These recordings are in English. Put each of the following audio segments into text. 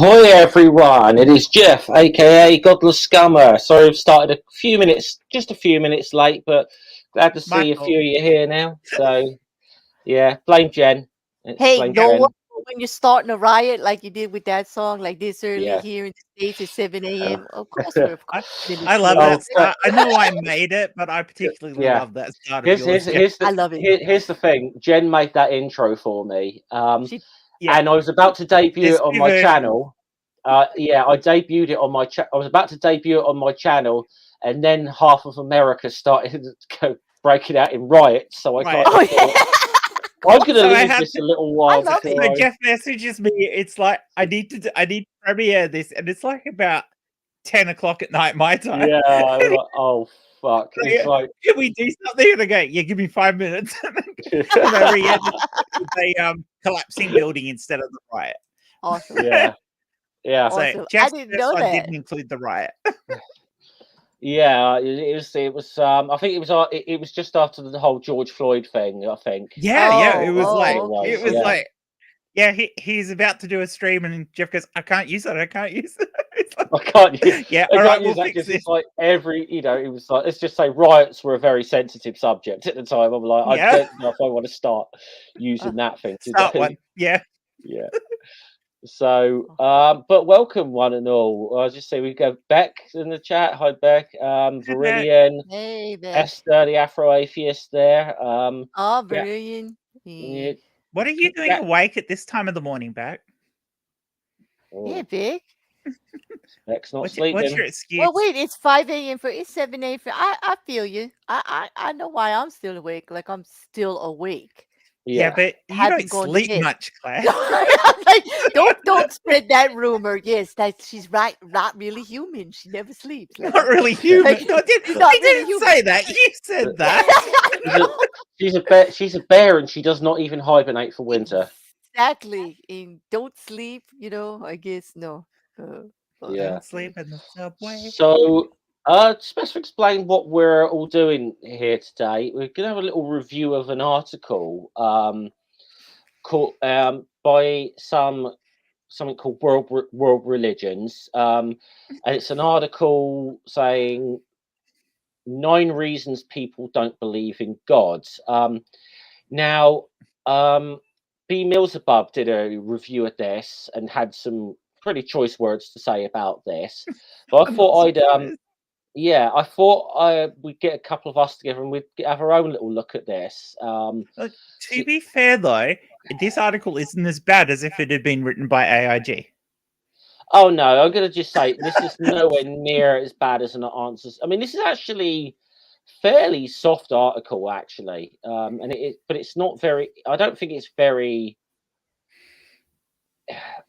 Ahoy everyone, it is Jeff, aka Godless Scummer. Sorry I've started just a few minutes late, but glad to see a few of you here now. So, yeah, blame Jen. Hey, Blame don't Jen. worry when you're starting a riot like you did with that song, like this early Yeah. here in the States at 7 Uh, a.m. Of course, we're I love Oh, that start. I know I made it, but I particularly yeah. love that start of yours. I love it. Here's the thing. Jen made that intro for me. She, Yeah, And I was about to debut it on my version. channel. Yeah, I debuted it on my I was about to debut it on my channel, and then half of America started breaking out in riots. So I Right. kind of thought, I'm going to So I leave had this a little while love before So I. Jeff messages me. It's like I need to premiere this, and it's like about 10 o'clock at night my time. Yeah, I was like, oh fuck! It's like, Can we do something? And I go, yeah, give me 5 minutes. And I re-edit with a collapsing building instead of the riot. awesome. yeah, yeah, So Awesome. I Jeff's didn't first know one that. didn't include the riot. yeah. It was. I think it was. It was just after the whole George Floyd thing. I think. Yeah. It was Okay. it was yeah. like, he's about to do a stream, and Jeff goes, I can't use it. I can't use it. It's like, I can't use. yeah, I all can't right, use we'll that fix because it. it's like it was like, let's just say riots were a very sensitive subject at the time. I'm like, Yeah. I don't know if I want to start using that thing today. Start one. Yeah. Yeah. So, but welcome one and all. I'll just say we go Beck in the chat. Hi Beck. Virillion, Hey, Beck. Esther, the Afro atheist there. Oh, Yeah. brilliant. Yeah. What are you doing awake at this time of the morning, Back? Yeah, Beck. Beck's not What's sleeping. your excuse? Well, wait, it's 5 a.m. It's 7 a.m. I feel you. I know why I'm still awake. Like I'm still awake. Yeah, but you Haven't don't gone to sleep bed. much, Claire. Like, don't spread that rumor. Yes, that she's right. Not really human. She never sleeps. Like, Not really human. like, No, not you really didn't human. say that. You said that. She's a bear. She's a bear, and she does not even hibernate for winter. Exactly. And don't sleep. I guess no. Yeah. Don't sleep in the subway. So, just best to explain what we're all doing here today. We're going to have a little review of an article called by something called World Religions, and it's an article saying 9 reasons people don't believe in God. Now, B. Millsabub did a review of this and had some pretty choice words to say about this. But I thought I thought we'd get a couple of us together and we'd have our own little look at this. To be fair, though, this article isn't as bad as if it had been written by AIG. Oh no, I'm gonna just say this is nowhere near as bad as an answers. I mean, this is actually fairly soft article, actually, and but it's not very. I don't think it's very.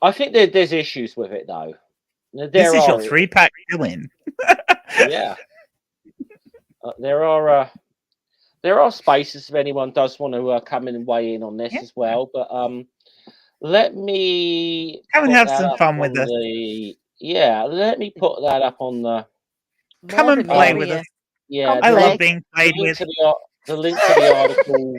I think there's issues with it though. This is your 3-pack fill-in. Yeah, there are spaces if anyone does want to come in and weigh in on this as well. But let me come and have some fun with us. Let me put that up on the. Come and play with us. Yeah, I love being played with. The link to the article.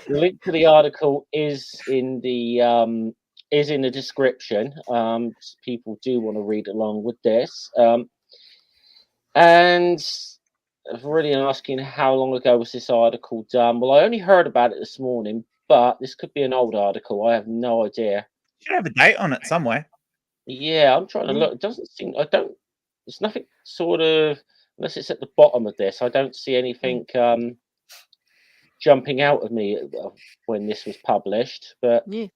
The link to the article is in the description. People do want to read along with this. And really asking how long ago was this article done? Well, I only heard about it this morning, but this could be an old article. I have no idea. Should have a date on it somewhere. Yeah, I'm trying to look. It doesn't seem. There's nothing sort of, unless it's at the bottom of this. I don't see anything jumping out of me when this was published. But yeah,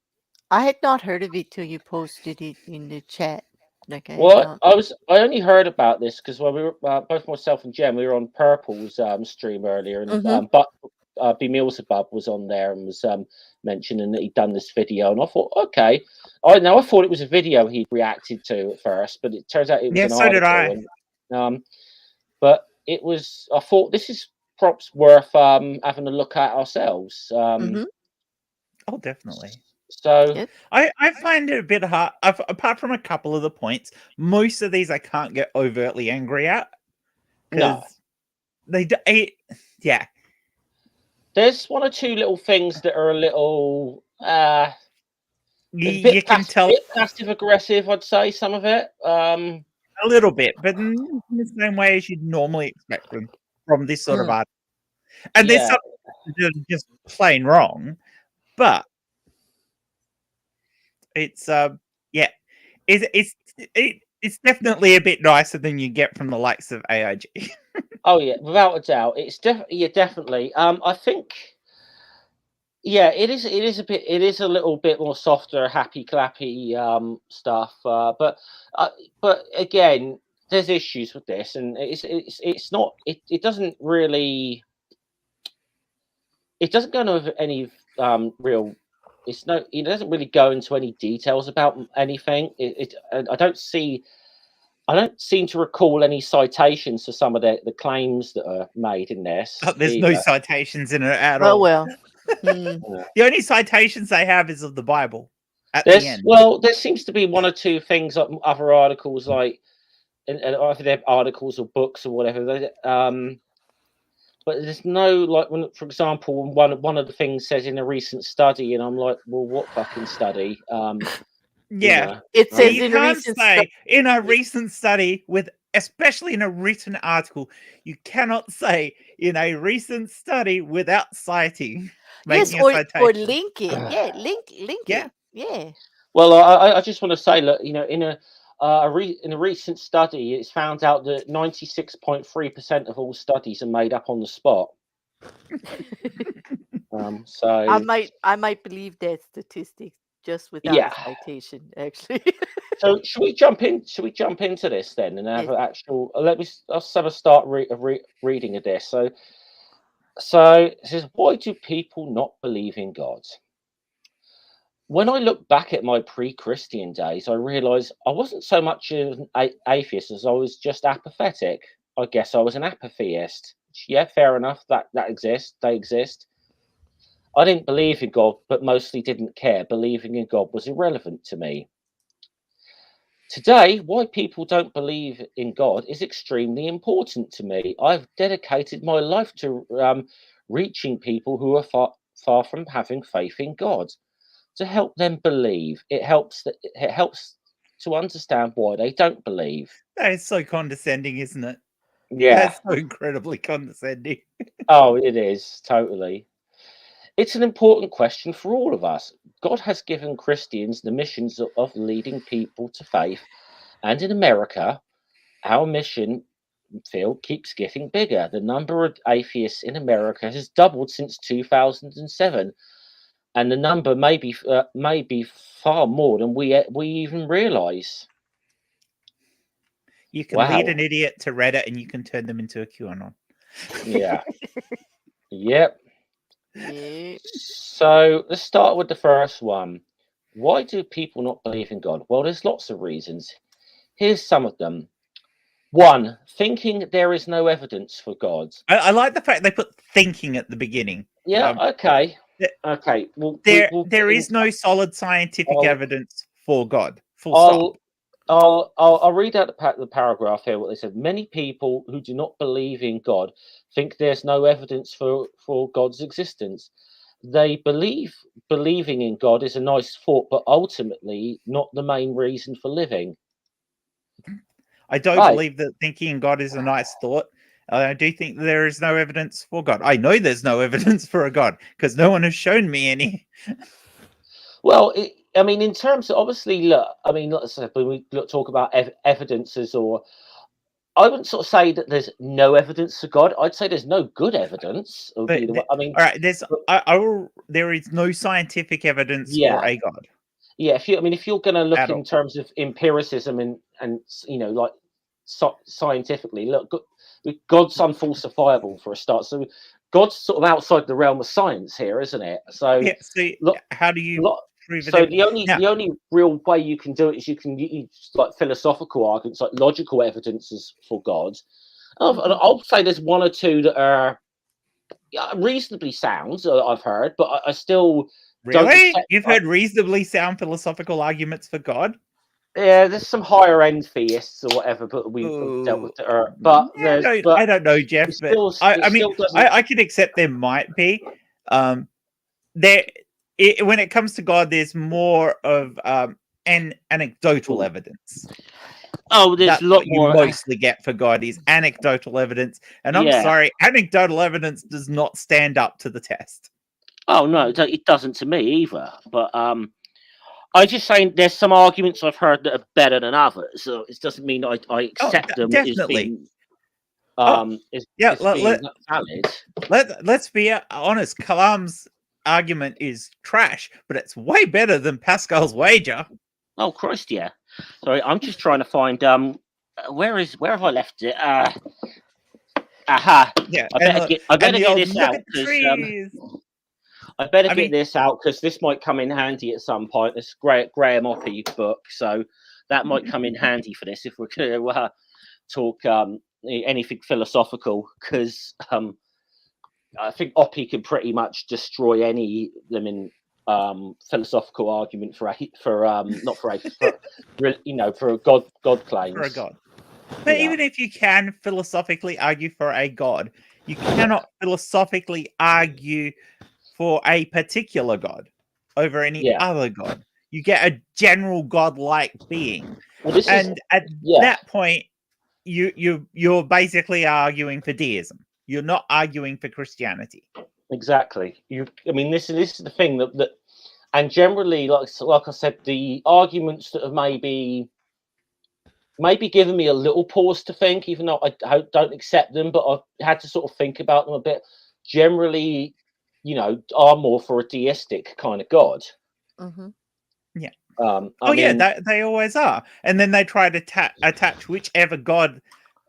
I had not heard of it till you posted it in the chat. Like I only heard about this because when we were both myself and Jen, we were on Purple's stream earlier, and but B. Millsabub was on there and was mentioning that he'd done this video, and I thought, okay, I thought it was a video he'd reacted to at first, but it turns out it was an article. Did I. And, but it was. I thought this is props worth having a look at ourselves. Oh, definitely. So I find it a bit hard. Apart from a couple of the points, most of these I can't get overtly angry at. No, yeah. There's one or two little things that are a little You can tell bit passive aggressive, I'd say, some of it. a little bit, but in the same way as you'd normally expect from this sort of art. And there's Yeah. some that are just plain wrong, but it's it's definitely a bit nicer than you get from the likes of AIG. Oh yeah, without a doubt, it's definitely. I think, yeah, it is a bit. It is a little bit more softer, happy clappy stuff. But again, there's issues with this, and it's not. It doesn't really. It doesn't go into any real. It's no. It doesn't really go into any details about anything. I don't see. I don't seem to recall any citations for some of the claims that are made in this. There's no citations in it at Oh all. well. The only citations they have is of the Bible at There's the end. well, there seems to be one or two things, other articles, like and either they're articles or books or whatever. But there's no, like, when, for example, one of the things says in a recent study, and I'm like, well, what fucking study? Yeah, It so says you in a can't recent say in a recent study with, especially in a written article, you cannot say in a recent study without citing. yes, Making a or citation. link it. Yeah, link Yeah. it. Yeah. Well, I just want to say, look, in a recent study, it's found out that 96.3% of all studies are made up on the spot. So I might believe that statistic just without Yeah. a citation, actually. So should we jump into this then and have Yes. an actual? Let's have a start reading of this. So it says, why do people not believe in God? When I look back at my pre-Christian days, I realised I wasn't so much an atheist as I was just apathetic. I guess I was an apatheist. Yeah, fair enough. That exists. They exist. I didn't believe in God, but mostly didn't care. Believing in God was irrelevant to me. Today, why people don't believe in God is extremely important to me. I've dedicated my life to reaching people who are far from having faith in God, to help them believe. It helps to understand why they don't believe. That is so condescending, isn't it? Yeah. That's so incredibly condescending. Oh, it is, totally. It's an important question for all of us. God has given Christians the missions of leading people to faith, and in America, our mission field keeps getting bigger. The number of atheists in America has doubled since 2007, and the number may be far more than we even realise. You can lead an idiot to Reddit, and you can turn them into a QAnon. Yeah. Yep. Yeah. So let's start with the first one. Why do people not believe in God? Well, there's lots of reasons. Here's some of them. One, thinking there is no evidence for God. I like the fact they put thinking at the beginning. Yeah, okay. Okay. Well, there is no solid scientific evidence for God. Full stop. I'll read out the paragraph here. What they said: many people who do not believe in God think there's no evidence for God's existence. They believing in God is a nice thought, but ultimately not the main reason for living. I don't believe that thinking in God is a nice thought. I do think there is no evidence for God. I know there's no evidence for a God because no one has shown me any. Well, I mean, in terms of, obviously, look, I mean, when we talk about evidences, or I wouldn't sort of say that there's no evidence for God. I'd say there's no good evidence. I mean, all right, there is no scientific evidence for a God. Yeah, if you're going to look in terms of empiricism and like scientifically, look, God's unfalsifiable for a start. So God's sort of outside the realm of science here, isn't it? So yeah. So how do you prove it? So the only real way you can do it is you can use like philosophical arguments, like logical evidences for God. I'll say there's one or two that are reasonably sound. I've heard, but I still really. You've heard reasonably sound philosophical arguments for God? Yeah, there's some higher end theists or whatever, but we've dealt with it. But I don't know, Jeff. But I mean, I can accept there might be. when it comes to God, there's more of anecdotal evidence. Oh, there's That's a lot what you more. mostly get for God is anecdotal evidence. And I'm Yeah. sorry, anecdotal evidence does not stand up to the test. Oh no, it doesn't to me either. But I'm just saying there's some arguments I've heard that are better than others. So it doesn't mean I accept them as definitely. being Yeah, being valid. let's be honest. Kalam's argument is trash, but it's way better than Pascal's wager. Oh Christ, yeah. Sorry, I'm just trying to find where have I left it? Aha. Yeah, I better get this out because I better get this out because this might come in handy at some point. This Graham Oppie book, so that might come in handy for this if we're going to talk anything philosophical. Because I think Oppie can pretty much destroy any philosophical argument for God claims. For a God. But even if you can philosophically argue for a God, you cannot philosophically argue for a particular God over any other God. You get a general God-like being. Well, at that point, you're basically arguing for deism. You're not arguing for Christianity. Exactly. This is the thing that and generally, like I said, the arguments that have maybe given me a little pause to think, even though I don't accept them, but I've had to sort of think about them a bit. Generally, are more for a deistic kind of God. Mm-hmm. Yeah. They always are. And then they try to attach whichever God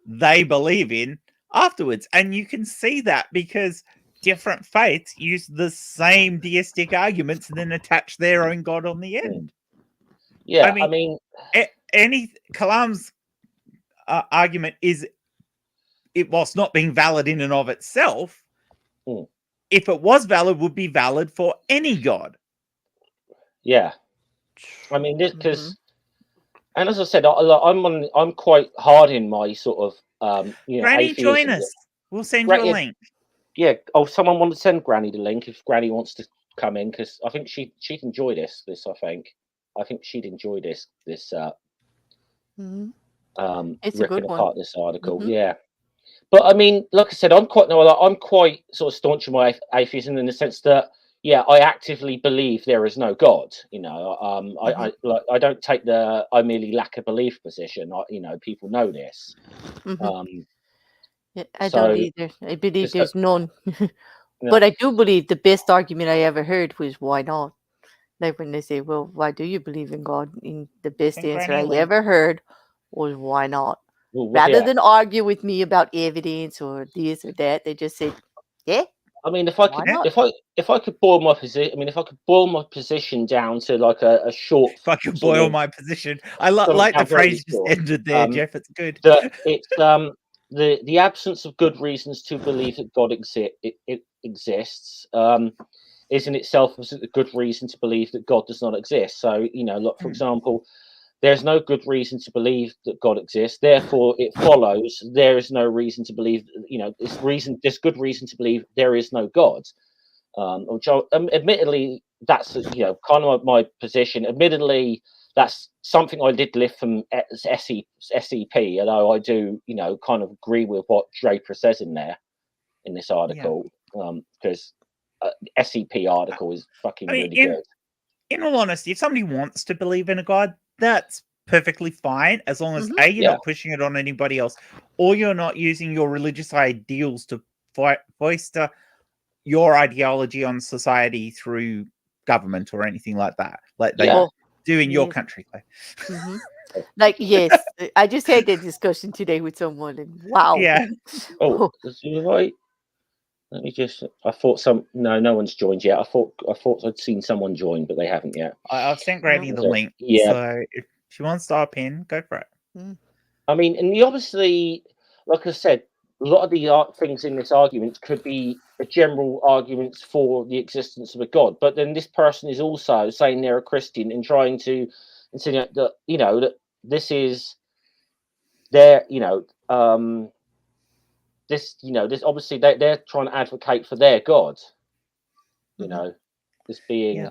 they believe in afterwards. And you can see that because different faiths use the same deistic arguments and then attach their own God on the end. Yeah, Kalam's argument is, whilst not being valid in and of itself, if it was valid, would be valid for any God. Yeah, this because, and as I said, I'm quite hard in my sort of Granny, atheism. join us. We'll send you a link. Yeah. Oh, someone want to send Granny the link if Granny wants to come in, because I think she'd enjoy this. I think she'd enjoy this. It's ripping a good one. apart this article. Yeah. But like I said, I'm quite sort of staunch in my atheism in the sense that I actively believe there is no God. I don't take the I merely lack a belief position. People know this. I don't either. I believe there's none. But I do believe the best argument I ever heard was why not? Like when they say, well, why do you believe in God? And the best answer I ever heard was why not? Rather than argue with me about evidence or this or that, they just said, yeah. If I could boil my position, if I could boil my position down to like a short. If I could boil my position, I like the phrase just ended there, Jeff. It's good. It's the absence of good reasons to believe that God exists is in itself a good reason to believe that God does not exist. So for example, there's no good reason to believe that God exists. Therefore, it follows there is no reason to believe. There's good reason to believe there is no God. Which, admittedly, that's kind of my position. Admittedly, that's something I did lift from SEP. Although I do, kind of agree with what Draper says in this article, because SEP article is fucking really good. In all honesty, if somebody wants to believe in a God, that's perfectly fine, as long as you're not pushing it on anybody else, or you're not using your religious ideals to foster your ideology on society through government or anything like that, like they do in your country. Like, yes, I just had that discussion today with someone, and wow. Yeah. Oh, right. Let me just. I thought no one's joined yet. I thought I'd seen someone join, but they haven't yet. I've sent Granny the link. Yeah. So if she wants to hop in, go for it. And obviously, like I said, a lot of the things in this argument could be a general arguments for the existence of a God, but then this person is also saying they're a Christian and trying to insinuate that that this is their this obviously they're trying to advocate for their God, as being. Yeah.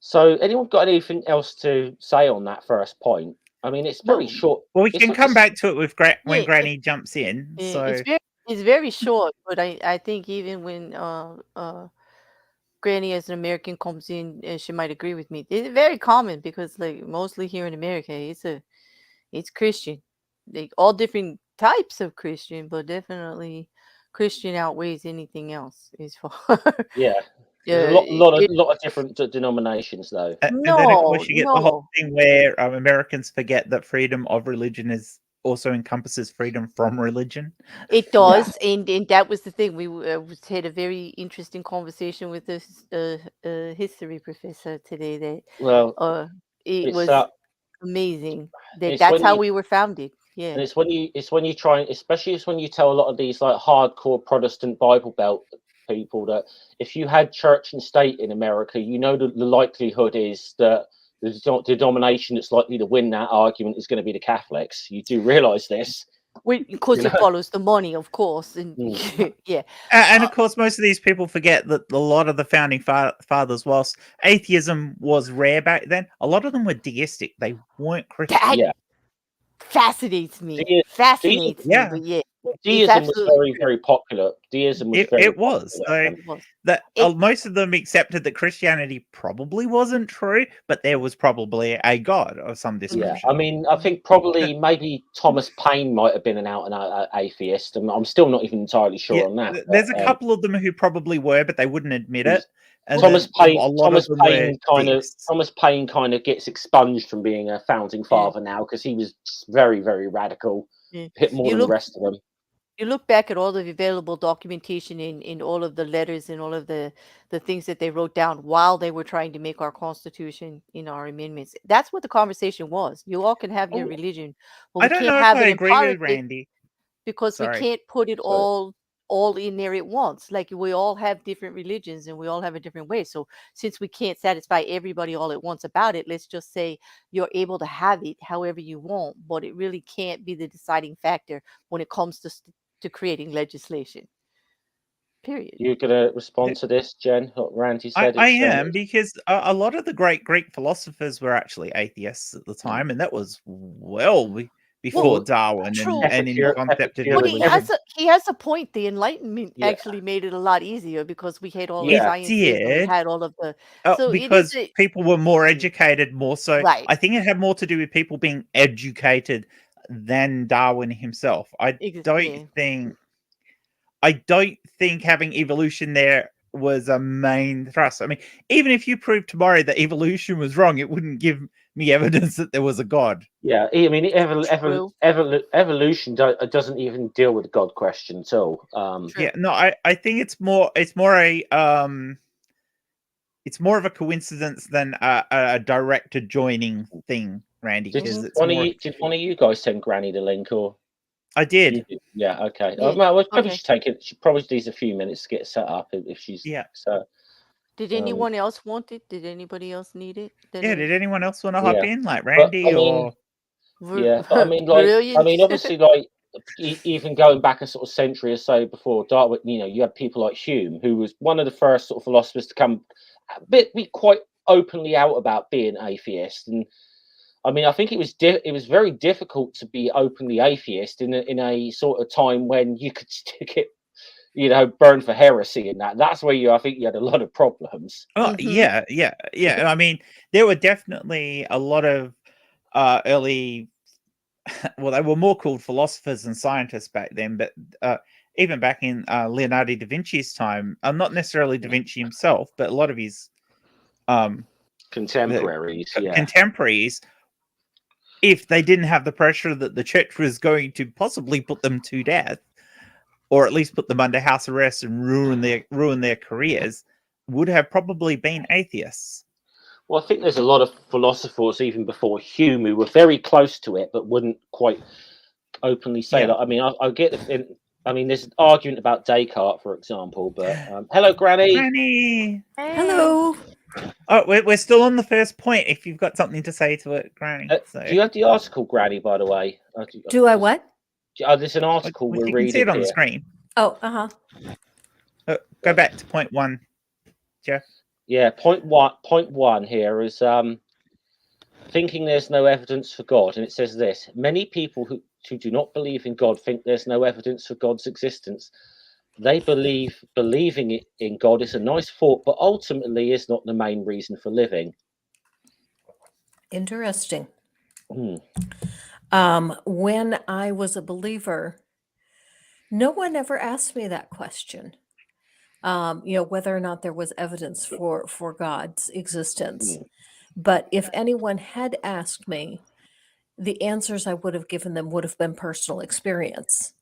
So, anyone got anything else to say on that first point? I mean, it's very short. Well, we It's can like come a- back to it with when Yeah, Granny jumps in. So it's very short, but I think even when Granny as an American comes in, she might agree with me. It's very common because like mostly here in America, it's Christian. Like all different types of Christian, but definitely Christian outweighs anything else as far. Yeah. There's a Yeah, lot of different denominations, though. and then of course you get the whole no. thing where Americans forget that freedom of religion is also encompasses freedom from religion. It does, and that was the thing. We had a very interesting conversation with this history professor today. That Well, it it's was amazing. it's That's when how you we were founded. Yeah, and it's when you try, especially it's when you tell a lot of these like hardcore Protestant Bible Belt people that if you had church and state in America, you know the likelihood is that the denomination that's likely to win that argument is going to be the Catholics. You do realize this. because You it know? follows the money, of course, and yeah. And of course, most of these people forget that a lot of the founding fathers, whilst atheism was rare back then, a lot of them were deistic. They weren't Christian. That Yeah. fascinates me. Deism, me, but yeah, it's Deism was absolutely very, true. very popular. Deism was very It was. popular. So It was. that It- most of them accepted that Christianity probably wasn't true, but there was probably a god of some Yeah, description. I mean, I think probably maybe Thomas Paine might have been an out-and-out atheist, and I'm still not even entirely sure on that. There's but, a couple of them who probably were, but they wouldn't admit it. And Thomas then Paine, a lot of them were deists. Thomas Paine kind of gets expunged from being a founding father now because he was very, very radical, Yeah. hit more than the rest of them. You look back at all the available documentation in all of the letters and all of the things that they wrote down while they were trying to make our constitution in our amendments. That's what the conversation was. You all can have your religion, but I we don't can't know if have I it in agree with politics Randy. because we Sorry. can't put it Sorry. all in there at once. Like we all have different religions and we all have a different way. So since we can't satisfy everybody all at once about it, let's just say you're able to have it however you want, but it really can't be the deciding factor when it comes to creating legislation. Period. You're gonna respond to this, Jen? What Randy said. I am, because a lot of the great Greek philosophers were actually atheists at the time, and that was before Darwin and in the concept of But evolution. he has a point. The Enlightenment actually made it a lot easier because we had all the sciences and we had all of the because people were more educated, more so. Right. I think it had more to do with people being educated than Darwin himself. I don't think having evolution there was a main thrust. I mean, even if you proved tomorrow that evolution was wrong, it wouldn't give me evidence that there was a god. Yeah, I mean, evolution doesn't even deal with the god question at all. Yeah, no, I think it's more of a coincidence than a direct adjoining thing, Randy. Did one of you guys send Granny the link, or? I did. Yeah. Okay. Yeah, Well, probably should take it. She probably needs a few minutes to get set up if she's. So. Did anyone else want it? Did anybody else need it? Did anyone else want to hop in, like Randy or? Yeah, but I mean, obviously, like even going back a sort of century or so before Darwin, you had people like Hume, who was one of the first sort of philosophers to come be quite openly out about being atheist. And I mean, I think it was very difficult to be openly atheist in a sort of time when you could stick it, burn for heresy and that. That's where I think you had a lot of problems. Oh, yeah. I mean, there were definitely a lot of early, well, they were more called philosophers and scientists back then, but even back in Leonardo da Vinci's time, not necessarily da Vinci himself, but a lot of his contemporaries, if they didn't have the pressure that the church was going to possibly put them to death, or at least put them under house arrest and ruin their careers, would have probably been atheists. Well, I think there's a lot of philosophers even before Hume who were very close to it, but wouldn't quite openly say that. I mean, I get it. I mean, there's an argument about Descartes, for example. But hello, Granny. Granny. Hello. Oh, we're still on the first point. If you've got something to say to it, Granny. Do you have the article, Granny? By the way, do I what? There's an article we're reading. You can see it on here. the screen. Oh, Go back to point 1. Jeff? Yeah, point one here is thinking there's no evidence for God, and it says this: many people who do not believe in God think there's no evidence for God's existence. They believe believing in God is a nice thought, but ultimately is not the main reason for living. Interesting. Hmm. When I was a believer, no one ever asked me that question. Whether or not there was evidence for God's existence. Hmm. But if anyone had asked me, the answers I would have given them would have been personal experience.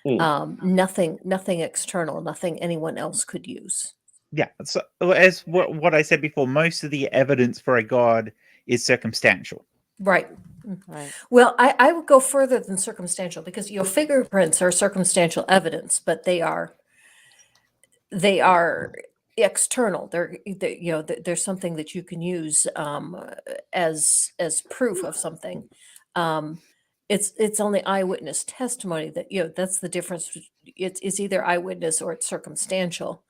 Nothing external, nothing anyone else could use. Yeah. So as what I said before, most of the evidence for a God is circumstantial. Right. Right. Well, I would go further than circumstantial because fingerprints are circumstantial evidence, but they are external. There's something that you can use as proof of something. It's only eyewitness testimony that that's the difference. It's either eyewitness or it's circumstantial.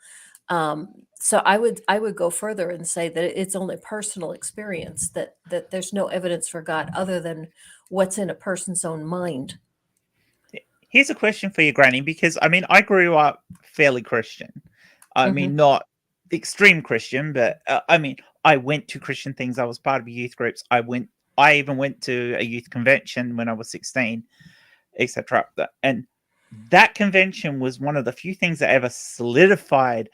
So I would go further and say that it's only personal experience, that there's no evidence for God other than what's in a person's own mind. Here's a question for you, Granny, because I mean, I grew up fairly Christian. I mean, not extreme Christian, but I mean, I went to Christian things. I was part of youth groups. I even went to a youth convention when I was 16, etc. And that convention was one of the few things that ever solidified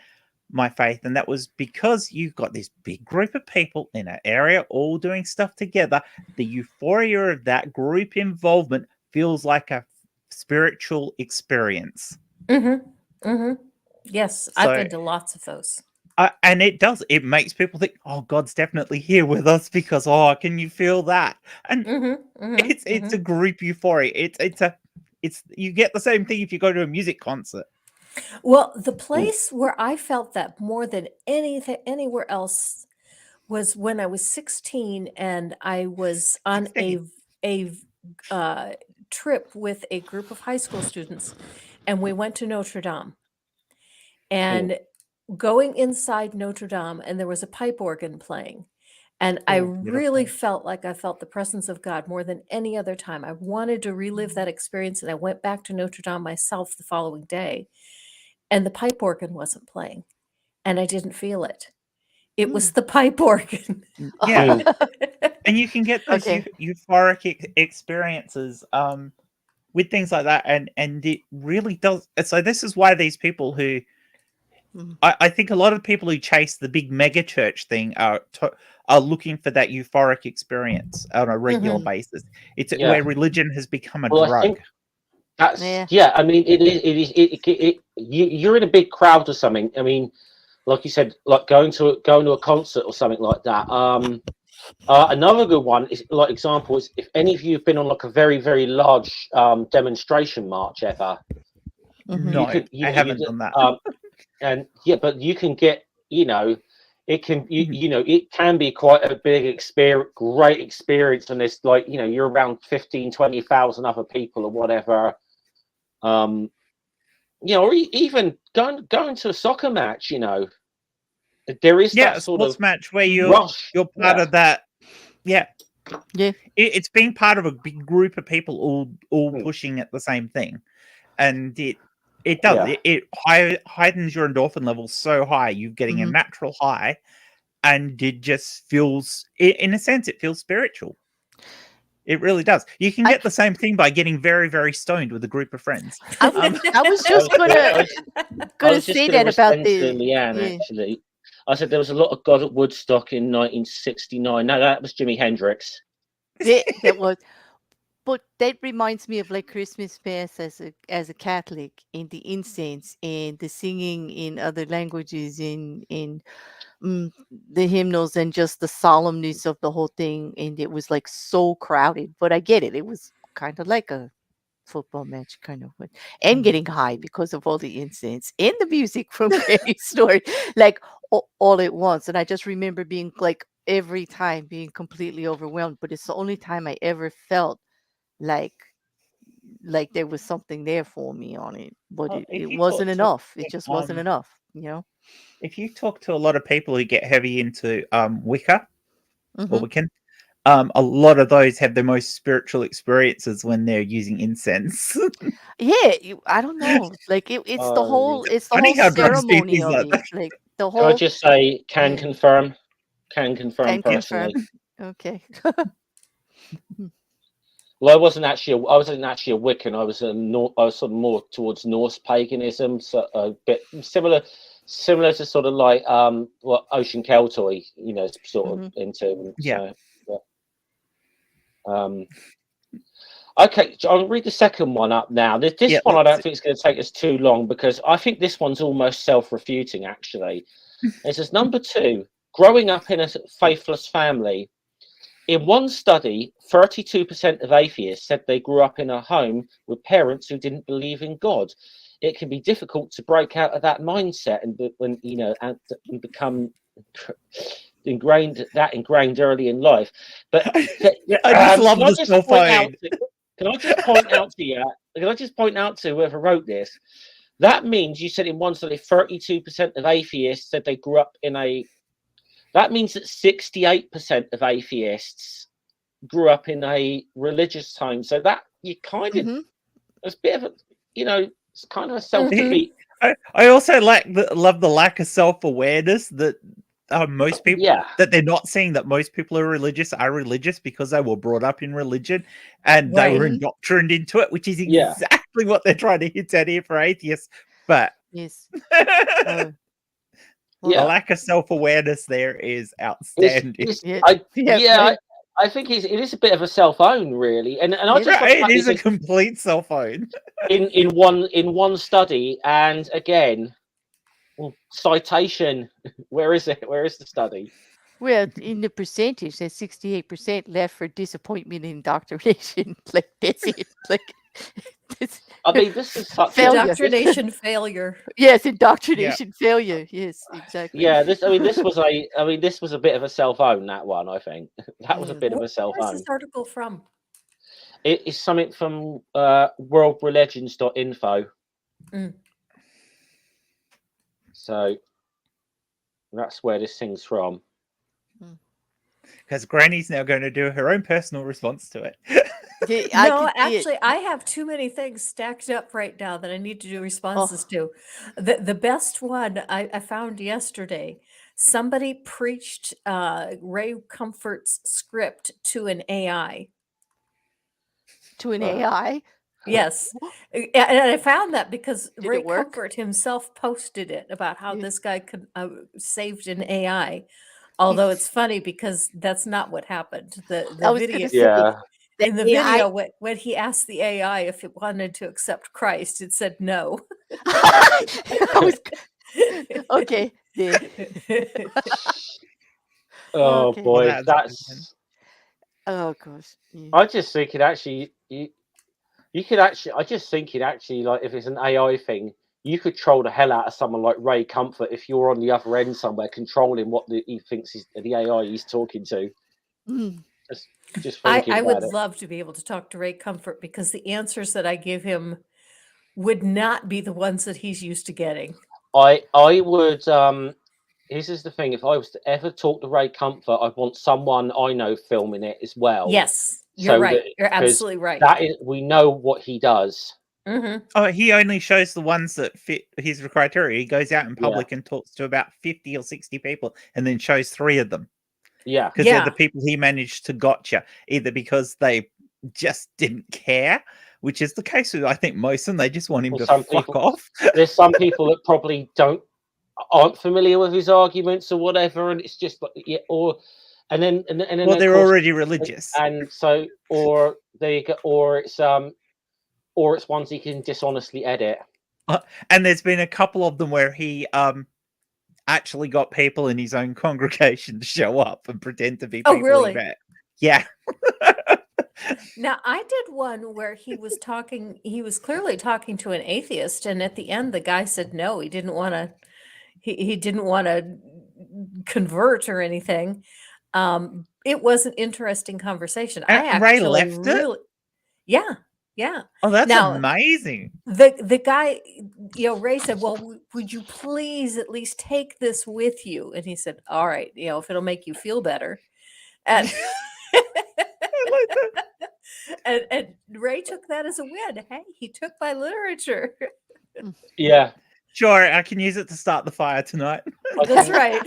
my faith, and that was because you've got this big group of people in an area all doing stuff together. The euphoria of that group involvement feels like a spiritual experience. Yes, I've been to lots of those. And it makes people think, oh, God's definitely here with us because, oh, can you feel that? And it's a group euphoria. It's you get the same thing if you go to a music concert. Well, the place where I felt that more than anything anywhere else was when I was 16 and I was on a trip with a group of high school students, and we went to Notre Dame. And going inside Notre Dame, and there was a pipe organ playing. And I really felt like I felt the presence of God more than any other time. I wanted to relive that experience, and I went back to Notre Dame myself the following day, and the pipe organ wasn't playing, and I didn't feel it. It was the pipe organ. Yeah. And you can get those euphoric experiences with things like that, and it really does. So this is why these people who I think a lot of people who chase the big mega church thing are looking for that euphoric experience on a regular basis. It's where religion has become a drug. I think that's I mean, you're in a big crowd or something. I mean, like you said, like going to a concert or something like that. Another good one is, like, example is, if any of you have been on like a very, very large demonstration march ever. No, I haven't done that. And but you can get, it can it can be quite a big experience, great experience, and it's like, you're around 15,000-20,000 other people or whatever. Or even going to a soccer match. There is that a sort sports of match where you're part of that. Yeah. It's being part of a big group of people all pushing at the same thing, and it does. It heightens your endorphin levels so high. You're getting a natural high, and it just feels, in a sense, it feels spiritual. It really does. You can get the same thing by getting very, very stoned with a group of friends. I was just gonna say that about the Leanne, actually. I said there was a lot of God at Woodstock in 1969. No, that was Jimi Hendrix. That was. But that reminds me of like Christmas Mass as a Catholic, in the incense and the singing in other languages, in the hymnals, and just the solemnness of the whole thing. And it was like so crowded, but I get it. It was kind of like a football match, kind of, and getting high because of all the incense and the music from Granny's story, like all at once. And I just remember being like, every time being completely overwhelmed. But it's the only time I ever felt like there was something there for me on it, but it wasn't enough. It just wasn't enough, if you talk to a lot of people who get heavy into Wicca or Mhm. Wiccan, a lot of those have the most spiritual experiences when they're using incense. Yeah, I don't know. Like it's the whole Funny how drugs do ceremony things of like it. that. Like the Can I whole just say, can yeah, confirm can confirm. personally. Okay. Well, I wasn't actually a Wiccan. I was I was sort of more towards Norse paganism, so a bit similar to sort of like what Ocean Keltoy, sort of Mhm. into. Yeah. So, okay, I'll read the second one up now. This Yeah, one I don't let's- think it's going to take us too long because I think this one's almost self-refuting. Actually, it says number 2: growing up in a faithless family. In one study, 32% of atheists said they grew up in a home with parents who didn't believe in God. It can be difficult to break out of that mindset and become ingrained early in life. But I just love the cell phone. can I just point out to you? Can I just point out to whoever wrote this? That means you said in one study, 32% of atheists said they grew up in a. That means that 68% of atheists grew up in a religious home. So that you kind of, Mhm. it's a bit of a, it's kind of a Mhm. self-defeat. I also love the lack of self-awareness that most people Yeah. that they're not seeing that most people are religious because they were brought up in religion and they were Right. indoctrinated into it, which is Yeah. exactly what they're trying to hit at here for atheists. But Yes. the Yeah. lack of self-awareness there is It's, outstanding. it's, Yeah. I, Yeah. yeah, Right. I think it is a bit of a self-own, really. And I It just is. love the It fact is a this complete cell phone. in one study, and again, citation. Where is it? Where is the study? Well, in the percentage, there's 68% left for disappointment in indoctrination. Like that's it. Like this I mean, this is such Failure. Indoctrination failure. yes, indoctrination failure. Yes, exactly. Yeah, this was a bit of a self-own, that one, I think. That was a Yeah. bit of a Where's self-own. this article from? It is something from worldreligions.info. Mm. So that's where this thing's from. Because Granny's now going to do her own personal response to it. Yeah, I No, could see it. actually, I have too many things stacked up right now that I need to do responses Oh. to. The best one I found yesterday. Somebody preached Ray Comfort's script to an AI. To an Right. AI. Yes. And I found that because Did Ray it work? Comfort himself posted it about how Yeah. this guy could saved an AI. Although He's- it's funny because that's not what happened. I The was video gonna say Yeah. in the AI video when he asked the AI if it wanted to accept Christ, it said no. I was okay. Then. Oh Okay. boy, Well, that's good then. Oh gosh. Yeah. I just think it actually you could actually I just think it actually, like, if it's an AI thing, you could troll the hell out of someone like Ray Comfort if you're on the other end somewhere controlling what he thinks is the AI he's talking to. Mm. Just thinking I would about it. love to be able to talk to Ray Comfort because the answers that I give him would not be the ones that he's used to getting. I would this is the thing, if I was to ever talk to Ray Comfort, I'd want someone I know filming it as well. Yes, you're So right. that, You're 'cause absolutely right. that is, we know what he does. Mhm. Oh, he only shows the ones that fit his criteria. He goes out in Yeah. public and talks to about 50 or 60 people and then shows 3 of them. Yeah. Because they're Yeah. the people he managed to gotcha, either because they just didn't care, which is the case with, I think, most of them. They just want him Well, to some fuck people- off. There's some people that probably aren't familiar with his arguments or whatever, and it's just like, yeah, and then Well, of they're course, already religious. and so or it's ones he can dishonestly edit. And there's been a couple of them where he actually got people in his own congregation to show up and pretend to be people Oh, really? he met. Yeah. Now, I did one where he was clearly talking to an atheist, and at the end the guy said no, he didn't want to convert or anything. It was an interesting conversation. I And Ray actually left it? yeah. Yeah. Oh, that's Now, amazing. the guy, Ray said, "Well, would you please at least take this with you?" And he said, "All right, if it'll make you feel better." And I like that. and Ray took that as a win. Hey, he took my literature. Yeah. Sure, I can use it to start the fire tonight. That's right.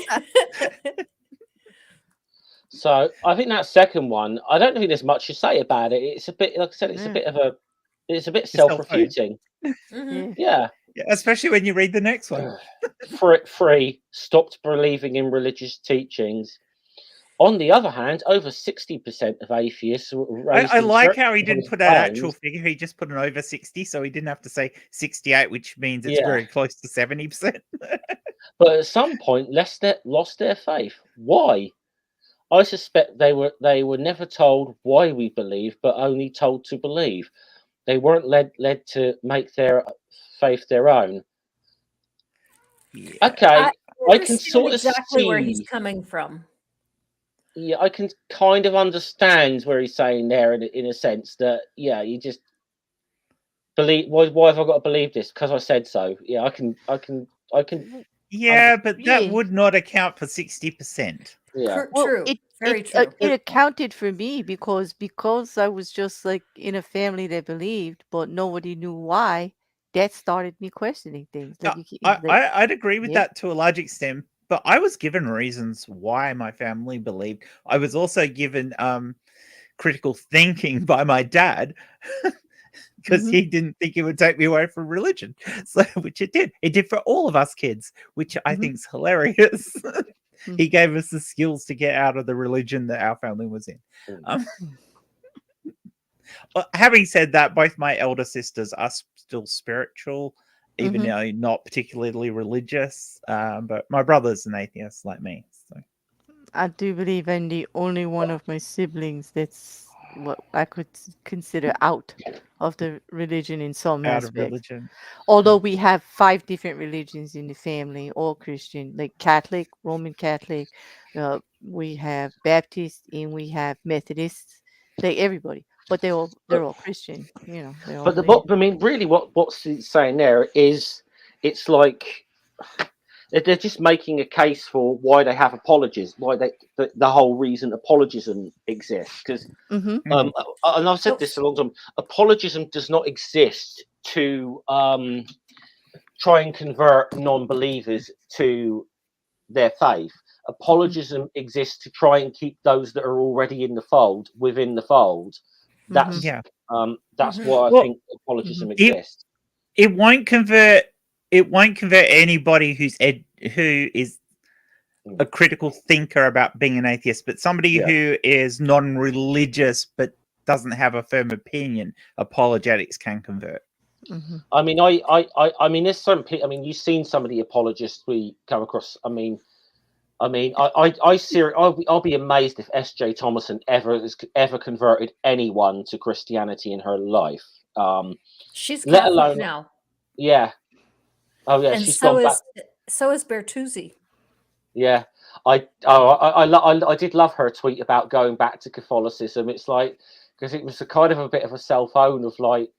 So I think that second one, I don't think there's much to say about it. It's a bit, like I said, it's a Yeah. bit of a, it's a bit It's self-owned. self-refuting. Mhm. Yeah. Yeah, especially when you read the next one. Free stopped believing in religious teachings. On the other hand, over 60% of atheists were raised I in like church how he with didn't put an actual figure. He just put an over 60, so he didn't have to say 68, which means it's Yeah. very close to 70%. But at some point lost their faith. Why? I suspect they were never told why we believe, but only told to believe. They weren't led to make their faith their own. Yeah. Okay, I can understand sort of exactly where he's see. coming from. Yeah, I can kind of understand where he's saying there in a sense that you just believe. Why have I got to believe this? Because I said so. Yeah, I can. Yeah, but that Yeah. would not account for 60%. Yeah. Well, True. Very it true. accounted for me because I was just like in a family that believed, but nobody knew why. That started me questioning things. Like I'd agree with yeah. that to a large extent, but I was given reasons why my family believed. I was also given critical thinking by my dad because he didn't think it would take me away from religion. So, which it did. It did for all of us kids, which I think is hilarious. He gave us the skills to get out of the religion that our family was in. Having said that, both my elder sisters are still spiritual, even though not particularly religious. But my brother's an atheist like me. So. I do believe I'm the only one of my siblings that's what I could consider out of the religion in some Out of aspects. religion. Although we have 5 different religions in the family, all Christian, like Catholic, Roman Catholic, we have Baptist, and we have Methodists, like everybody. But they're all Christian, They all But believe. I mean, really, what's he saying there is, it's like they're just making a case for why they have apologies, why the whole reason apologism exists. Because and I've said this a long time, apologism does not exist to try and convert non-believers to their faith. Apologism exists to try and keep those that are already in the fold within the fold. That's why I think apologism exists. It won't convert. It won't convert anybody who is a critical thinker about being an atheist, but somebody who is non-religious but doesn't have a firm opinion. Apologetics can convert. I mean, I mean, there's some people. I mean, you've seen some of the apologists we come across. I'll be amazed if S.J. Thomason ever converted anyone to Christianity in her life. She's let Catholic alone now. Yeah. Oh yeah, And she's gone back. so is Bertuzzi. Yeah, I did love her tweet about going back to Catholicism. It's like, because it was a kind of a bit of a self-own of like,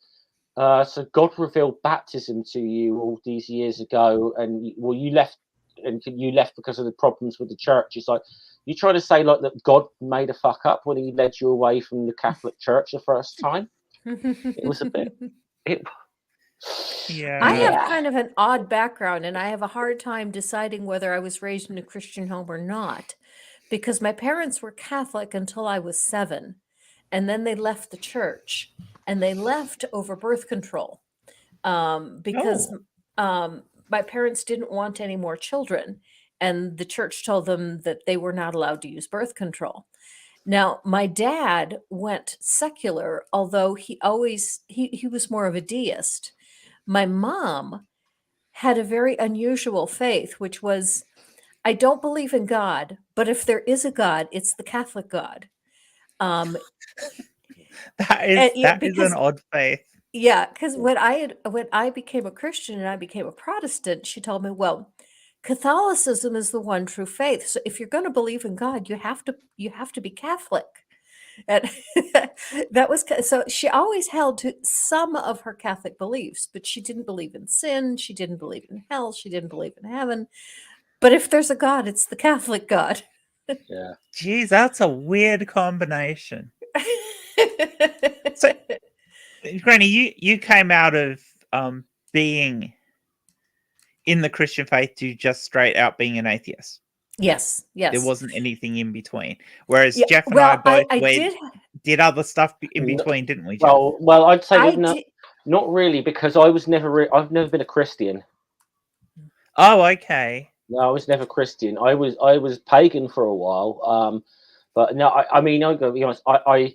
so God revealed baptism to you all these years ago, and you left because of the problems with the church. It's like you try to say like that God made a fuck up when he led you away from the Catholic Church the first time. It was a bit. I have kind of an odd background, and I have a hard time deciding whether I was raised in a Christian home or not, because my parents were Catholic until I was 7, and then they left the church, and they left over birth control, because my parents didn't want any more children, and the church told them that they were not allowed to use birth control. Now, my dad went secular, although he was more of a deist. My mom had a very unusual faith, which was, I don't believe in God, but if there is a God, it's the Catholic God. That is an odd faith. Yeah, because when I became a Christian and I became a Protestant, she told me, well, Catholicism is the one true faith. So if you're going to believe in God, you have to be Catholic. And that was so she always held to some of her Catholic beliefs, but she didn't believe in sin. She didn't believe in hell. She didn't believe in heaven. But if there's a God, it's the Catholic God. Yeah. Geez, that's a weird combination. So, Granny, you came out of being in the Christian faith to just straight out being an atheist. Yes. There wasn't anything in between. Whereas Yeah, Jeff and I both I did other stuff in between, didn't we, Jeff? Well, I'd say I that did. not really, because I was never. I've never been a Christian. Oh, okay. No, I was never Christian. I was pagan for a while. But no, I mean, I'm gonna be honest. I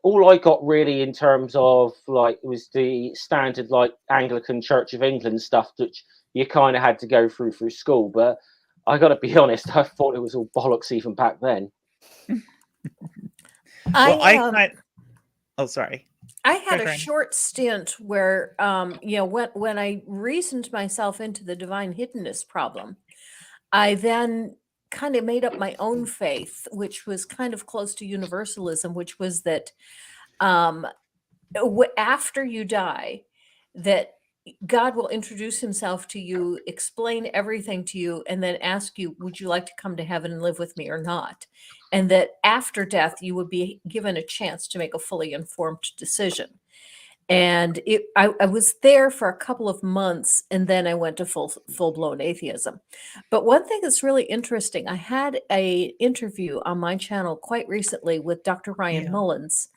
all I got really in terms of like was the standard like Anglican Church of England stuff that you kind of had to go through school. But I got to be honest, I thought it was all bollocks even back then. Oh, sorry. I had a short stint where, when I reasoned myself into the divine hiddenness problem, I then kind of made up my own faith, which was kind of close to universalism, which was that after you die, that God will introduce himself to you, explain everything to you, and then ask you, would you like to come to heaven and live with me or not? And that after death, you would be given a chance to make a fully informed decision. And I was there for a couple of months, and then I went to full-blown atheism. But one thing that's really interesting, I had an interview on my channel quite recently with Dr. Ryan Mullins,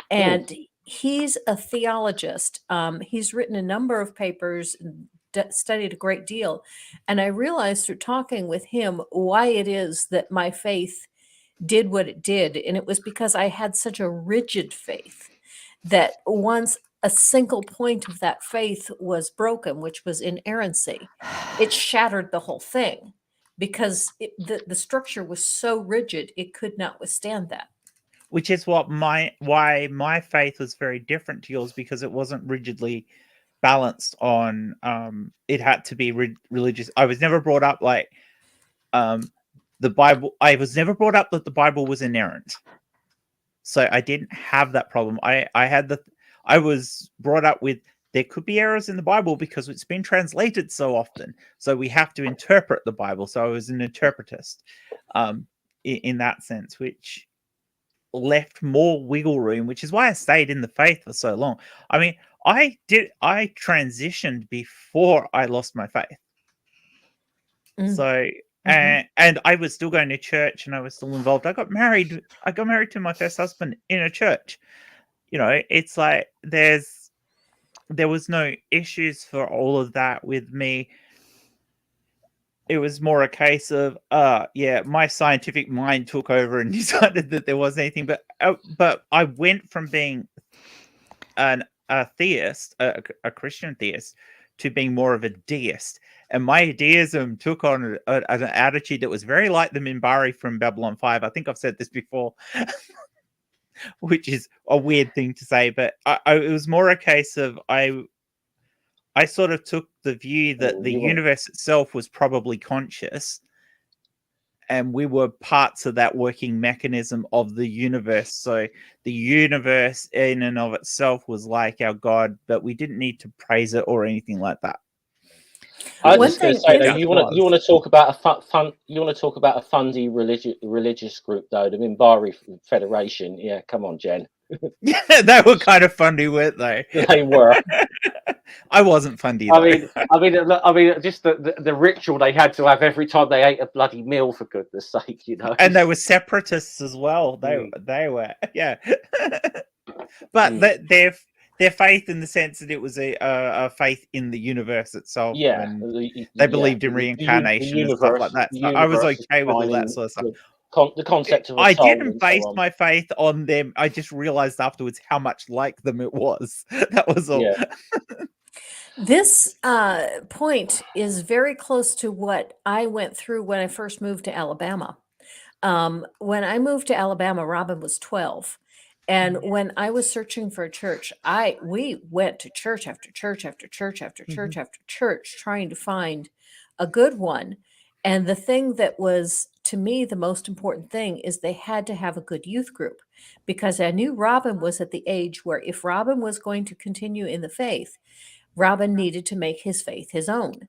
and he's a theologist. He's written a number of papers, studied a great deal. And I realized through talking with him why it is that my faith did what it did. And it was because I had such a rigid faith that once a single point of that faith was broken, which was inerrancy, it shattered the whole thing because the structure was so rigid, it could not withstand that. Which is why my faith was very different to yours, because it wasn't rigidly balanced on it had to be religious. I was never brought up like the Bible. I was never brought up that the Bible was inerrant, so I didn't have that problem. I was brought up with there could be errors in the Bible because it's been translated so often, so we have to interpret the Bible. So I was an interpretist in that sense, which left more wiggle room, which is why I stayed in the faith for so long. I mean, I transitioned before I lost my faith. So and I was still going to church and I was still involved. I got married to my first husband in a church. You know, it's like there was no issues for all of that with me. It was more a case of, my scientific mind took over and decided that there wasn't anything. But I went from being a theist, a Christian theist, to being more of a deist. And my deism took on an attitude that was very like the Minbari from Babylon 5. I think I've said this before, which is a weird thing to say. But it was more a case of I sort of took the view that the universe itself was probably conscious, and we were parts of that working mechanism of the universe. So the universe in and of itself was like our God, but we didn't need to praise it or anything like that. I was going to say, though, you want to talk about a fundy religious group, though, the Minbari Federation. Yeah, come on, Jen. Yeah, they were kind of funny, weren't they? They were. I wasn't funny. I mean, just the ritual they had to have every time they ate a bloody meal, for goodness sake, you know. And they were separatists as well. They were, yeah. But their faith, in the sense that it was a faith in the universe itself. Yeah, and they believed in reincarnation and stuff like that. So I was okay with all that sort of stuff. The concept of I didn't base my faith on them. I just realized afterwards how much like them it was. That was all. Yeah. This point is very close to what I went through when I first moved to Alabama. When I moved to Alabama, Robin was 12. And when I was searching for a church, we went to church after church after church after church after church, trying to find a good one. And the thing that was to me, the most important thing is they had to have a good youth group, because I knew Robin was at the age where if Robin was going to continue in the faith, Robin needed to make his faith his own.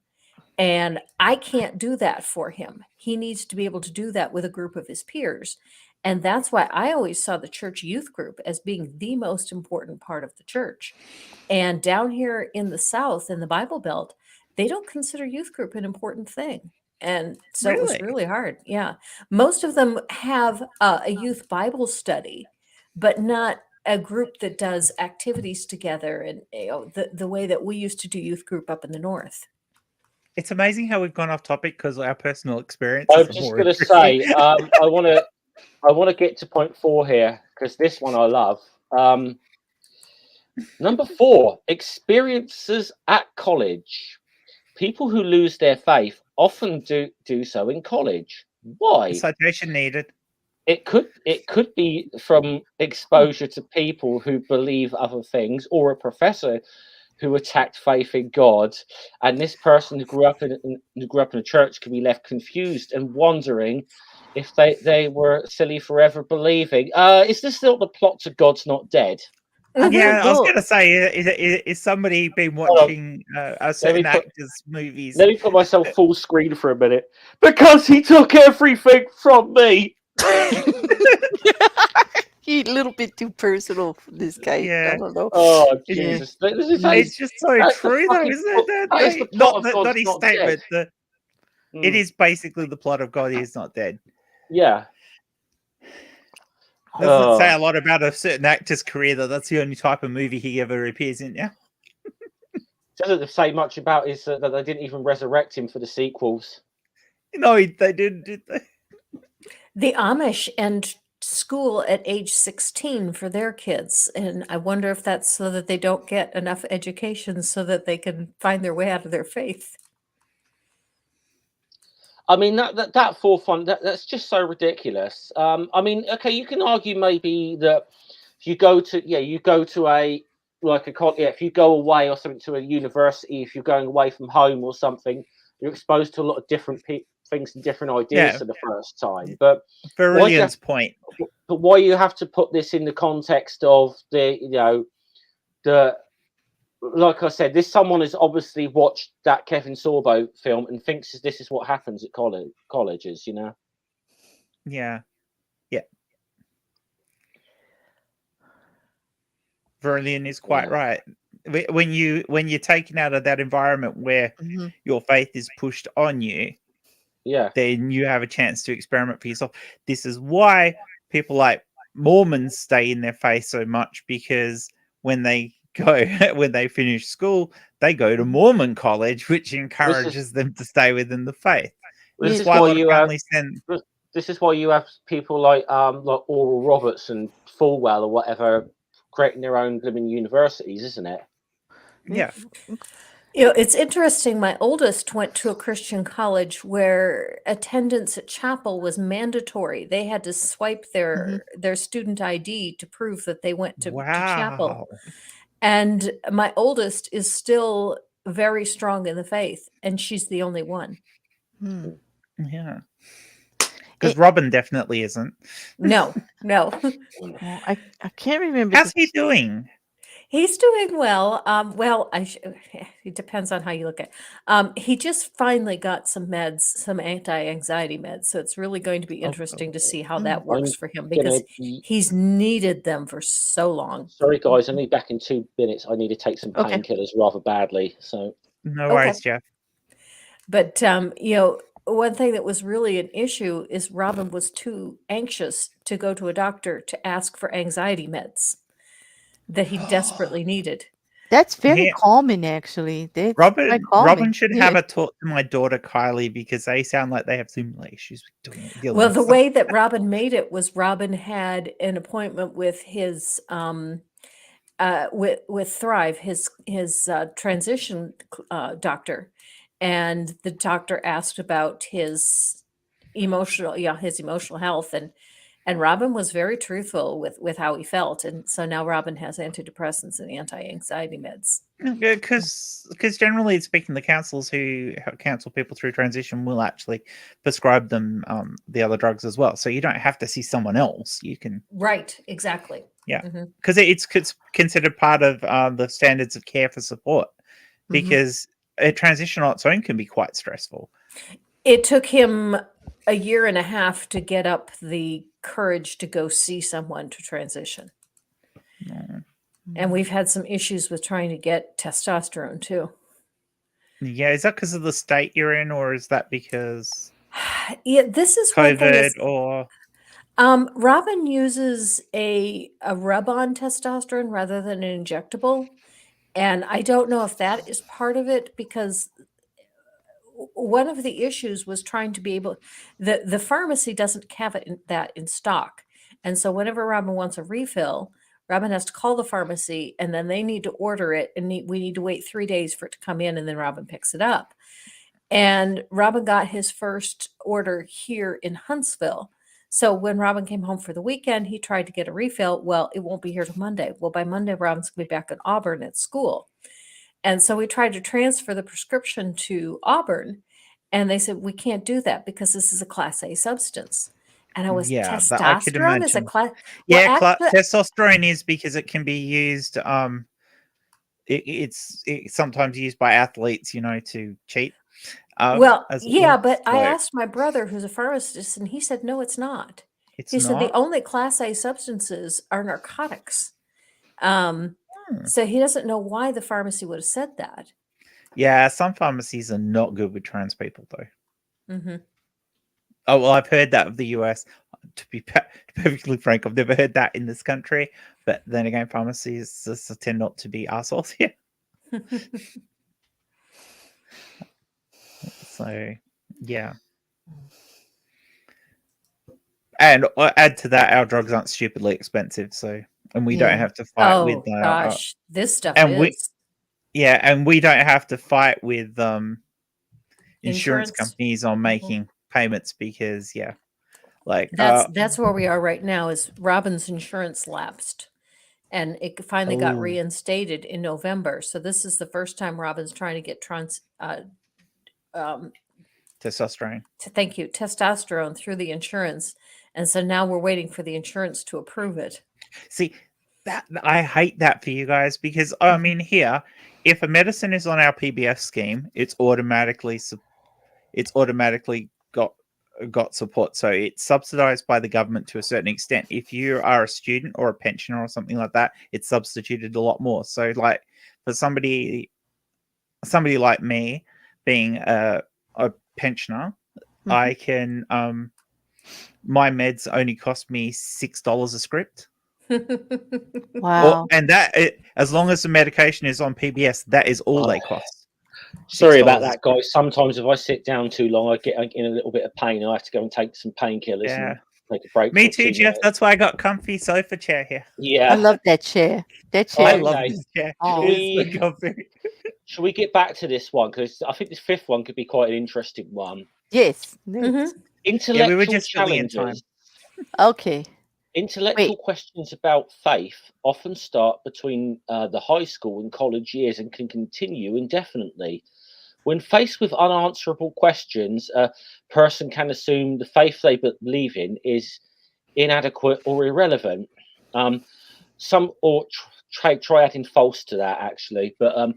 And I can't do that for him. He needs to be able to do that with a group of his peers. And that's why I always saw the church youth group as being the most important part of the church. And down here in the South, in the Bible Belt, they don't consider youth group an important thing. And so it was really hard. Yeah. Most of them have a youth Bible study, but not a group that does activities together and the way that we used to do youth group up in the North. It's amazing how we've gone off topic because our personal experience. I was just going to say, I want to get to point 4 here, because this one I love. Number 4, experiences at college. People who lose their faith often do so in college. Why? Citation needed. It could be from exposure to people who believe other things, or a professor who attacked faith in God, and this person who grew up in a church can be left confused and wondering if they were silly forever believing. Is this still the plot to God's Not Dead? Yeah, I was going to say, is somebody been watching a certain actor's movies? Let me put myself full screen for a minute. Because he took everything from me. He's a little bit too personal for this guy. Yeah. I don't know. Oh, Jesus. It's just so true, though, isn't it? Not his statement. It is basically the plot of God is Not Dead. Yeah. Doesn't say a lot about a certain actor's career, though. That's the only type of movie he ever appears in, yeah? Doesn't say much about is that they didn't even resurrect him for the sequels. No, they didn't, did they? The Amish end school at age 16 for their kids. And I wonder if that's so that they don't get enough education so that they can find their way out of their faith. I mean, that forefront, that's just so ridiculous. I mean, okay, you can argue maybe that if you go to, if you go away or something to a university, if you're going away from home or something, you're exposed to a lot of different things and different ideas for the first time. But Beryllian's point. But why you have to put this in the context of like I said, someone has obviously watched that Kevin Sorbo film and thinks this is what happens at colleges, you know? Yeah. Yeah. Verlian is quite right. When you're taken out of that environment where your faith is pushed on you, then you have a chance to experiment for yourself. This is why people like Mormons stay in their faith so much, because when they finish school, they go to Mormon college, which encourages them to stay within the faith. This is why you have people like Oral Roberts and Falwell or whatever creating their own living universities, isn't it? Yeah. You know, it's interesting. My oldest went to a Christian college where attendance at chapel was mandatory. They had to swipe their student ID to prove that they went to chapel. And my oldest is still very strong in the faith, and she's the only one. Yeah. Because Robin definitely isn't. No. I can't remember. How's he doing? He's doing well. It depends on how you look at it. He just finally got some meds, some anti-anxiety meds. So it's really going to be interesting to see how that works for him, because he's needed them for so long. Sorry, guys. I need back in 2 minutes. I need to take some painkillers rather badly. So no worries, Jeff. But, one thing that was really an issue is Robin was too anxious to go to a doctor to ask for anxiety meds that he desperately needed. That's very common, actually. Robin should have a talk to my daughter Kylie, because they sound like they have similar issues with dealing Well, with the stuff. way that Robin made it was Robin had an appointment with his with Thrive, his transition doctor, and the doctor asked about his emotional health, and And Robin was very truthful with how he felt. And so now Robin has antidepressants and anti-anxiety meds. Because generally speaking, the counsellors who counsel people through transition will actually prescribe them the other drugs as well. So you don't have to see someone else. You can. Right. Exactly. Yeah. Because it's considered part of the standards of care for support. Because a transition on its own can be quite stressful. It took him a year and a half to get up the courage to go see someone to transition. And we've had some issues with trying to get testosterone too. Yeah, is that because of the state you're in, or is that because this is COVID or Robin uses a rub-on testosterone rather than an injectable. And I don't know if that is part of it, because one of the issues was trying to be able, the pharmacy doesn't have that in stock. And so whenever Robin wants a refill, Robin has to call the pharmacy, and then they need to order it, and we need to wait 3 days for it to come in, and then Robin picks it up. And Robin got his first order here in Huntsville. So when Robin came home for the weekend, he tried to get a refill. Well, it won't be here till Monday. Well, by Monday, Robin's going to be back in Auburn at school. And so we tried to transfer the prescription to Auburn, and they said, we can't do that because this is a Class A substance. And I was, testosterone is a class. Yeah, testosterone is, because it can be used. It's sometimes used by athletes, to cheat. But I asked my brother, who's a pharmacist, and he said, no, it's not. He said the only Class A substances are narcotics. So he doesn't know why the pharmacy would have said that. Yeah, some pharmacies are not good with trans people, though. Oh, well, I've heard that of the US. To be perfectly frank, I've never heard that in this country. But then again, pharmacies tend not to be assholes here. So, yeah. And add to that, our drugs aren't stupidly expensive. And we don't have to fight with. Gosh, this stuff is. And we don't have to fight with insurance companies on making payments, because that's where we are right now. Is Robin's insurance lapsed, and it finally got reinstated in November. So this is the first time Robin's trying to get testosterone. Thank you, testosterone through the insurance, and so now we're waiting for the insurance to approve it. See, that I hate that for you guys, because I mean, here, if a medicine is on our PBS scheme, it's automatically got support. So it's subsidized by the government to a certain extent. If you are a student or a pensioner or something like that, it's substituted a lot more. So for somebody like me, being a pensioner, I can my meds only cost me $6 a script. Wow. And as long as the medication is on PBS, that is all they cost. Sorry about that, guys. Sometimes if I sit down too long, I get in a little bit of pain. I have to go and take some painkillers and take a break. Me too, Jeff. That's why I got comfy sofa chair here. Yeah. I love that chair. I love this chair. Should we get back to this one? Because I think this fifth one could be quite an interesting one. Yes. Intellectual we were just challenges. Okay. Intellectual questions about faith often start between the high school and college years and can continue indefinitely. When faced with unanswerable questions, a person can assume the faith they believe in is inadequate or irrelevant. Some try adding false to that, actually. But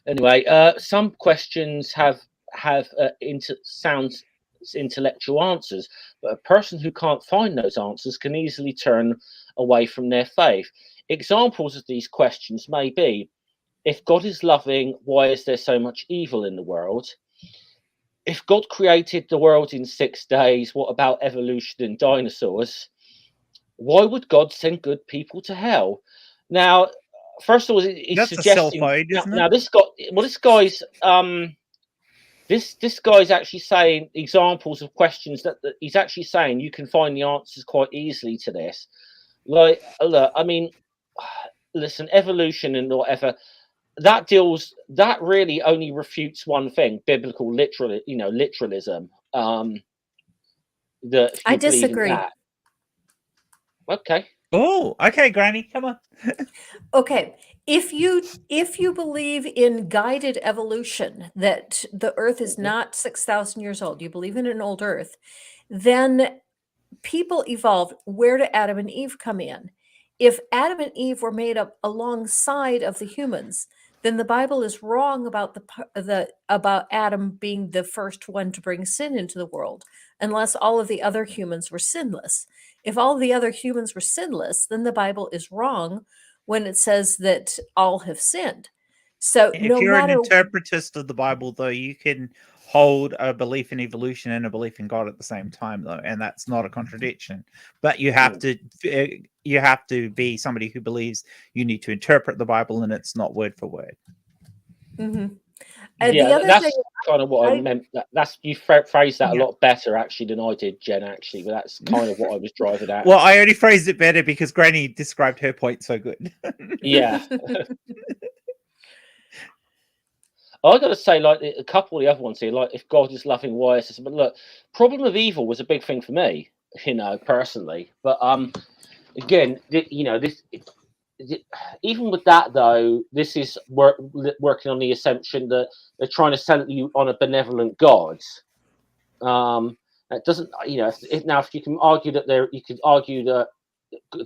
anyway, some questions have intellectual answers, but a person who can't find those answers can easily turn away from their faith. Examples of these questions may be: if God is loving, why is there so much evil in the world? If God created the world in 6 days, what about evolution and dinosaurs? Why would God send good people to hell? Now, first of all, he's suggesting now this guy's actually saying examples of questions that he's actually saying you can find the answers quite easily to this. Like, look, I mean, listen, evolution and whatever, that really only refutes one thing: biblical literalism. I disagree. Okay. Oh, okay, Granny, come on. Okay, if you believe in guided evolution, that the Earth is not 6,000 years old, you believe in an old Earth, then people evolved. Where do Adam and Eve come in? If Adam and Eve were made up alongside of the humans, then the Bible is wrong about about Adam being the first one to bring sin into the world, unless all of the other humans were sinless. If all the other humans were sinless, then the Bible is wrong when it says that all have sinned. So If no you're an matter interpretist of the Bible, though, you can hold a belief in evolution and a belief in God at the same time, though, and that's not a contradiction. But you have to be somebody who believes you need to interpret the Bible, and it's not word for word. Mhm. Yeah, the other that's thing kind of what I I meant. That's you phrased that a Yeah. lot better actually than I did, Jen. Actually, but that's kind of what I was driving at. Well, I only phrased it better because Granny described her point so good. Yeah. I got to say, like a couple of the other ones here, like if God is loving, why is this? But look, problem of evil was a big thing for me, personally. But again, this even with that though, this is working on the assumption that they're trying to sell you on a benevolent God. It doesn't, if you can argue that you could argue that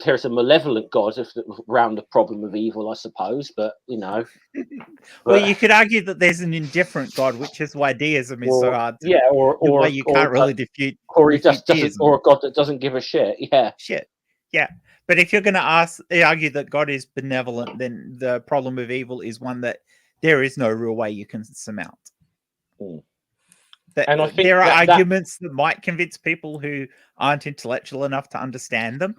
there's a malevolent God around the problem of evil, I suppose. But Well, you could argue that there's an indifferent God, which is why deism is so hard to. or you can't really refute doesn't, or a God that doesn't give a shit. Yeah. But if you're going to argue that God is benevolent, then the problem of evil is one that there is no real way you can surmount. And I think there are arguments that might convince people who aren't intellectual enough to understand them.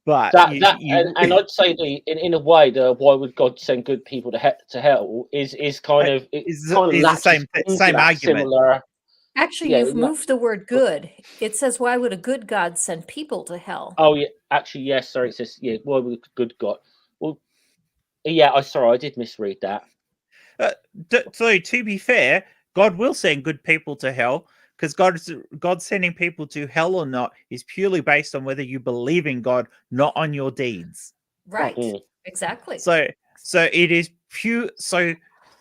But and I'd say in a way, why would God send good people to hell is kind of the same argument. Similar. Actually, you've moved the word good. It says, why would a good God send people to hell? Oh, yeah. Actually, yes. Sorry. It says, why would a good God? Well, yeah. I did misread that. So, to be fair, God will send good people to hell because God sending people to hell or not is purely based on whether you believe in God, not on your deeds. Right. Exactly. So it is pure. So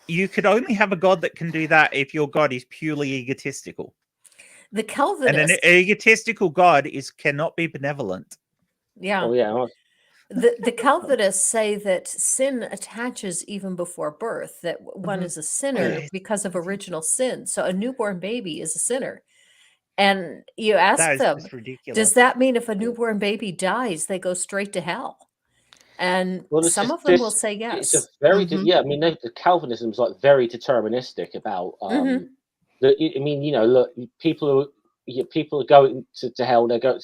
you could only have a God that can do that if your God is purely egotistical. The Calvinists, and an egotistical God cannot be benevolent. Yeah. Oh, yeah. The Calvinists say that sin attaches even before birth, that one is a sinner because of original sin. So a newborn baby is a sinner. And you ask them, does that mean if a newborn baby dies, they go straight to hell? And some of them will say yes. It's a very I mean, the Calvinism is like very deterministic about look, people are going to hell. They go,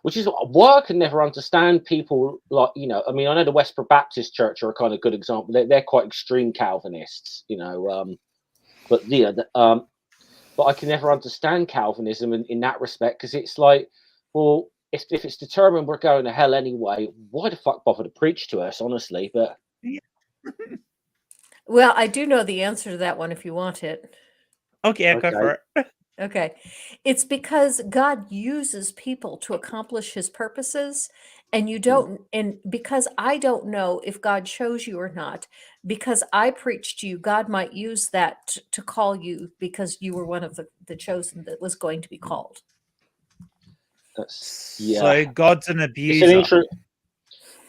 which is why I can never understand people like I mean, I know the Westboro Baptist Church are a kind of good example. They're quite extreme Calvinists, but but I can never understand Calvinism in that respect because it's like, well, if it's determined we're going to hell anyway, why the fuck bother to preach to us, honestly? But well, I do know the answer to that one if you want it. Okay, go for it. Okay. It's because God uses people to accomplish his purposes, and you don't, and because I don't know if God chose you or not, because I preached to you, God might use that to call you because you were one of the chosen that was going to be called. So God's an abuser.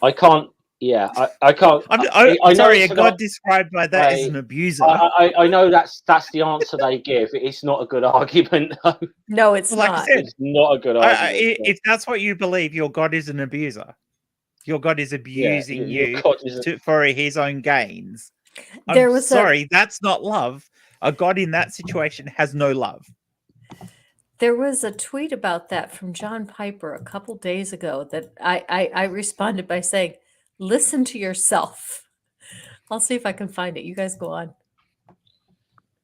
I can't. Yeah, I can't. I'm sorry, God described by that as an abuser. I know that's the answer they give. It's not a good argument. No, it's like not. I said, it's not a good argument. If that's what you believe, your God is an abuser. Your God is abusing you for his own gains. I'm sorry, that's not love. A God in that situation has no love. There was a tweet about that from John Piper a couple days ago that I responded by saying, listen to yourself. I'll see if I can find it. You guys go on.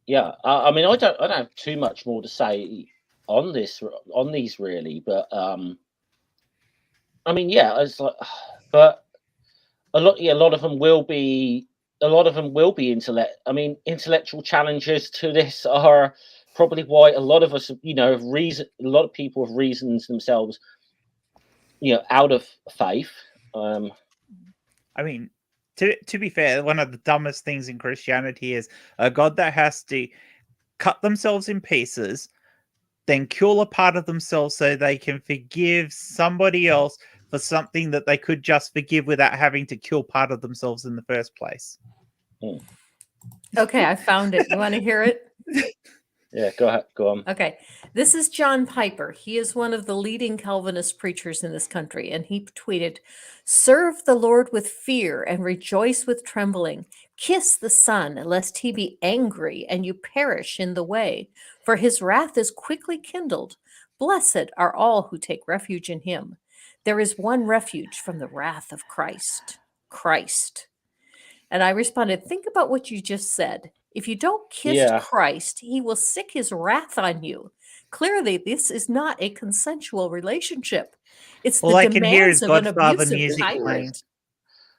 Yeah, I mean, I don't have too much more to say on these really, but I mean, yeah, it's like, but a lot of them will be intellectual challenges to this are probably why a lot of us, a lot of people have reasons themselves out of faith. I mean, to be fair, one of the dumbest things in Christianity is a God that has to cut themselves in pieces, then kill a part of themselves so they can forgive somebody else for something that they could just forgive without having to kill part of themselves in the first place. Okay, I found it. You want to hear it? Yeah, go ahead. Go on. Okay, this is John Piper. He is one of the leading Calvinist preachers in this country, and he tweeted, "Serve the Lord with fear and rejoice with trembling. Kiss the Son, lest he be angry and you perish in the way, for his wrath is quickly kindled. Blessed are all who take refuge in him. There is one refuge from the wrath of Christ, Christ." And I responded, think about what you just said. If you don't kiss Christ, he will sick his wrath on you. Clearly, this is not a consensual relationship. It's all the I can hear is demands of an Godfather abusive music playing.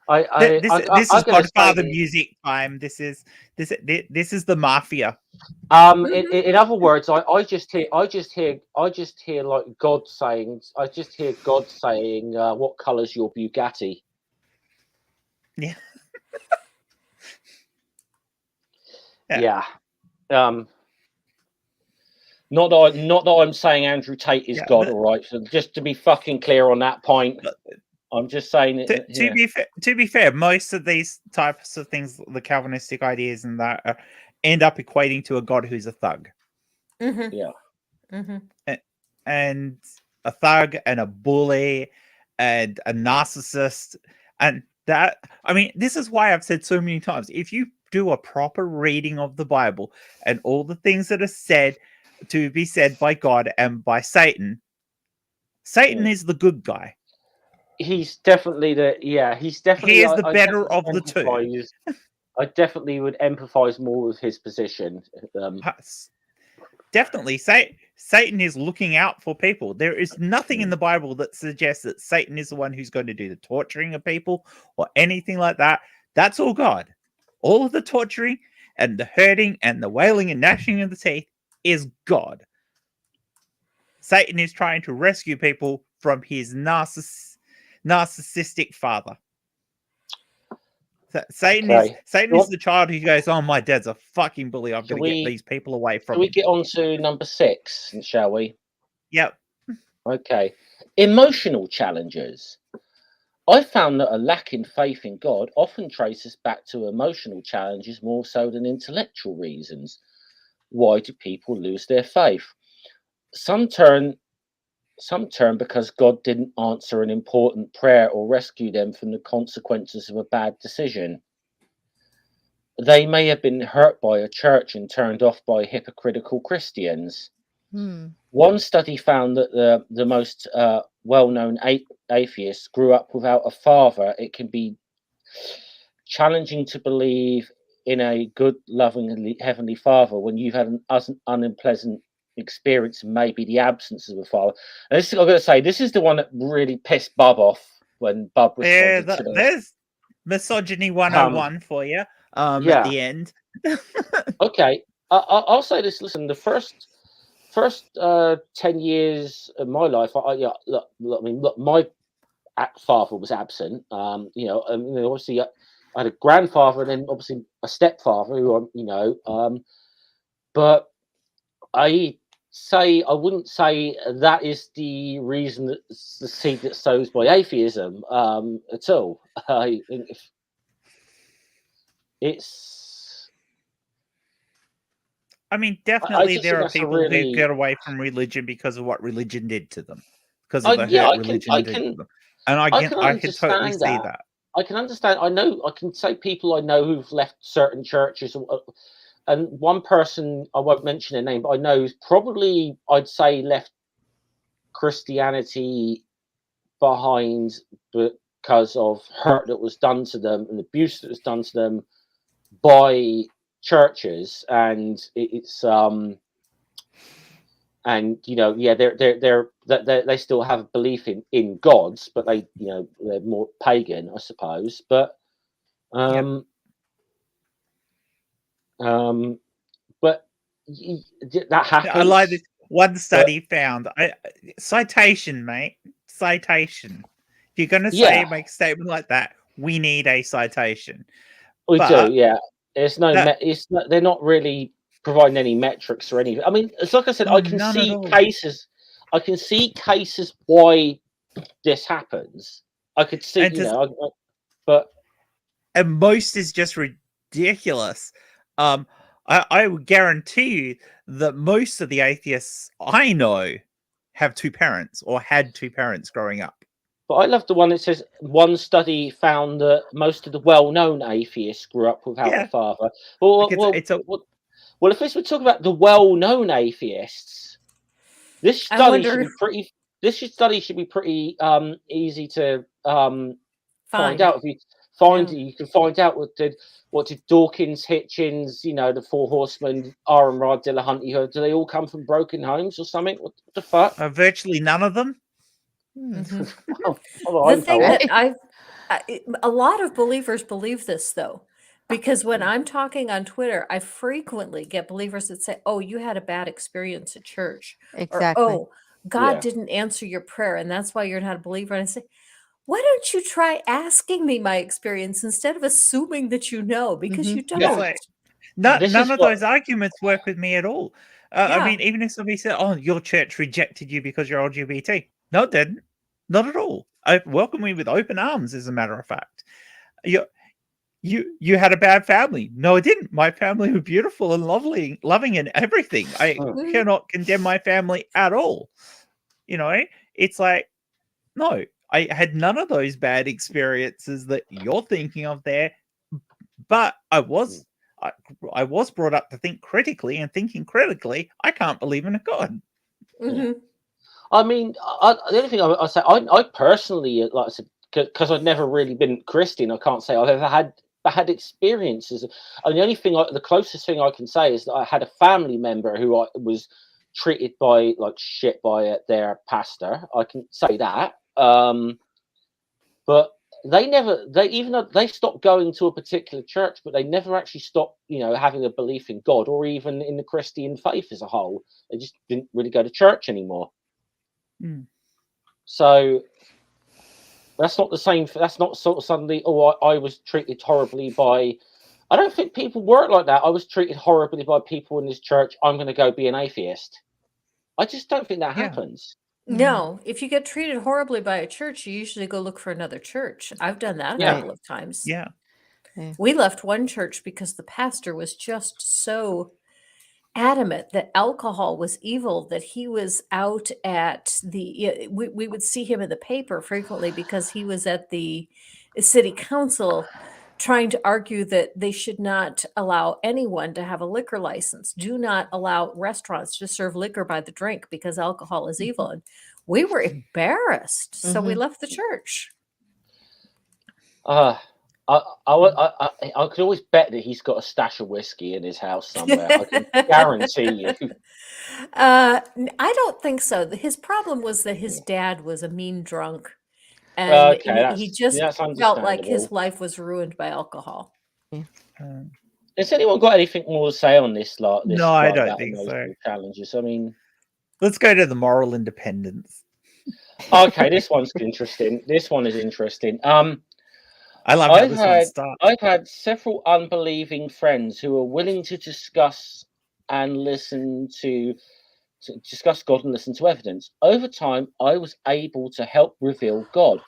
tyrant. This is Godfather music time. This is the mafia. In other words, I just hear like God saying, what color's your Bugatti? Yeah. Yeah. Not that I'm saying Andrew Tate is God, all right. So just to be fucking clear on that point, I'm just saying to be fair, most of these types of things, the Calvinistic ideas and that, end up equating to a God who's a thug. Mm-hmm. Yeah. Mm-hmm. And a thug and a bully and a narcissist, and that, I mean, this is why I've said so many times, if you do a proper reading of the Bible and all the things that are said to be said by God and by Satan is the good guy. He's definitely he is the better of the two. I definitely would empathize more with his position. Definitely, Satan is looking out for people. There is nothing in the Bible that suggests that Satan is the one who's going to do the torturing of people or anything like that. That's all God. All of the torturing and the hurting and the wailing and gnashing of the teeth is God. Satan is trying to rescue people from his narcissistic father. Satan is the child who goes, "Oh, my dad's a fucking bully. I've got to get these people away from him." Can we get on to number 6, shall we? Yep. Okay. Emotional challenges. I found that a lack in faith in God often traces back to emotional challenges more so than intellectual reasons. Why do people lose their faith? Some turn because God didn't answer an important prayer or rescue them from the consequences of a bad decision. They may have been hurt by a church and turned off by hypocritical Christians. One study found that the most well-known atheists grew up without a father. It can be challenging to believe in a good, loving heavenly father when you've had an unpleasant experience and maybe the absence of a father. And this, I've got to say, this is the one that really pissed Bub off when Bub responded to there's misogyny 101 for you at the end. Okay, I'll say this. Listen, the first 10 years of my life, my father was absent. Obviously, I had a grandfather and then obviously a stepfather who, but I wouldn't say that is the reason that the seed that sows by atheism at all. I think definitely there are people who get away from religion because of what religion did to them, because of the hurt religion did to them. And I can totally see that. I can understand. I can say people I know who've left certain churches, and one person, I won't mention their name, but I know who's probably, I'd say, left Christianity behind because of hurt that was done to them and abuse that was done to them by churches, and it's and they still have a belief in gods, but they're more pagan, I suppose. But but that happens. I like this. One study found citation, mate. citation. If you're going to make a statement like that, we need a citation. We do, yeah. There's no, they're not really providing any metrics or anything. I mean, it's like I said, I can see cases. I can see cases why this happens. I could see, but and most is just ridiculous. I would guarantee you that most of the atheists I know have two parents or had two parents growing up. But I love the one that says one study found that most of the well-known atheists grew up without a father. Well, if this we're talking about the well-known atheists, this study should be pretty. This study should be pretty easy to find out. If you you can find out what did Dawkins, Hitchens, the Four Horsemen, Aaron Ra, Dillahunty, do they all come from broken homes or something? What the fuck? Virtually none of them. Mm-hmm. The thing that a lot of believers believe this though, because when I'm talking on Twitter, I frequently get believers that say, "Oh, you had a bad experience at church," exactly. Or, "Oh, God didn't answer your prayer, and that's why you're not a believer." And I say, why don't you try asking me my experience instead of assuming that you know, because you don't. None of those arguments work with me at all. I mean, even if somebody said, "Oh, your church rejected you because you're LGBT," no, it didn't. Not at all. I welcome you with open arms. As a matter of fact, you had a bad family. No, I didn't. My family was beautiful and loving and everything. I cannot condemn my family at all. It's like, no, I had none of those bad experiences that you're thinking of there, but I was brought up to think critically, and thinking critically, I can't believe in a God. Mm-hmm. I mean, the only thing I say, I personally, like I said, because I've never really been Christian, I can't say I've ever had bad experiences. And the only thing, the closest thing I can say is that I had a family member who was treated by shit by their pastor. I can say that. But even though they stopped going to a particular church, but they never actually stopped, having a belief in God or even in the Christian faith as a whole. They just didn't really go to church anymore. So that's not the same. That's not sort of suddenly, I was treated horribly by. I don't think people work like that. I was treated horribly by people in this church. I'm going to go be an atheist. I just don't think that happens. No, if you get treated horribly by a church, you usually go look for another church. I've done that a couple of times. Yeah. We left one church because the pastor was just so adamant that alcohol was evil, that he was out at we would see him in the paper frequently because he was at the city council trying to argue that they should not allow anyone to have a liquor license. Do not allow restaurants to serve liquor by the drink because alcohol is evil. And we were embarrassed, so we left the church. I could always bet that he's got a stash of whiskey in his house somewhere. I can guarantee you. I don't think so. His problem was that his dad was a mean drunk. And he just felt like his life was ruined by alcohol. Has anyone got anything more to say on this? No, I don't think so. Challenges. I mean, let's go to the moral independence. Okay, this one's interesting. This one is interesting. I love how this one starts. I've had several unbelieving friends who are willing to discuss and listen to discuss God and listen to evidence. Over time, I was able to help reveal God.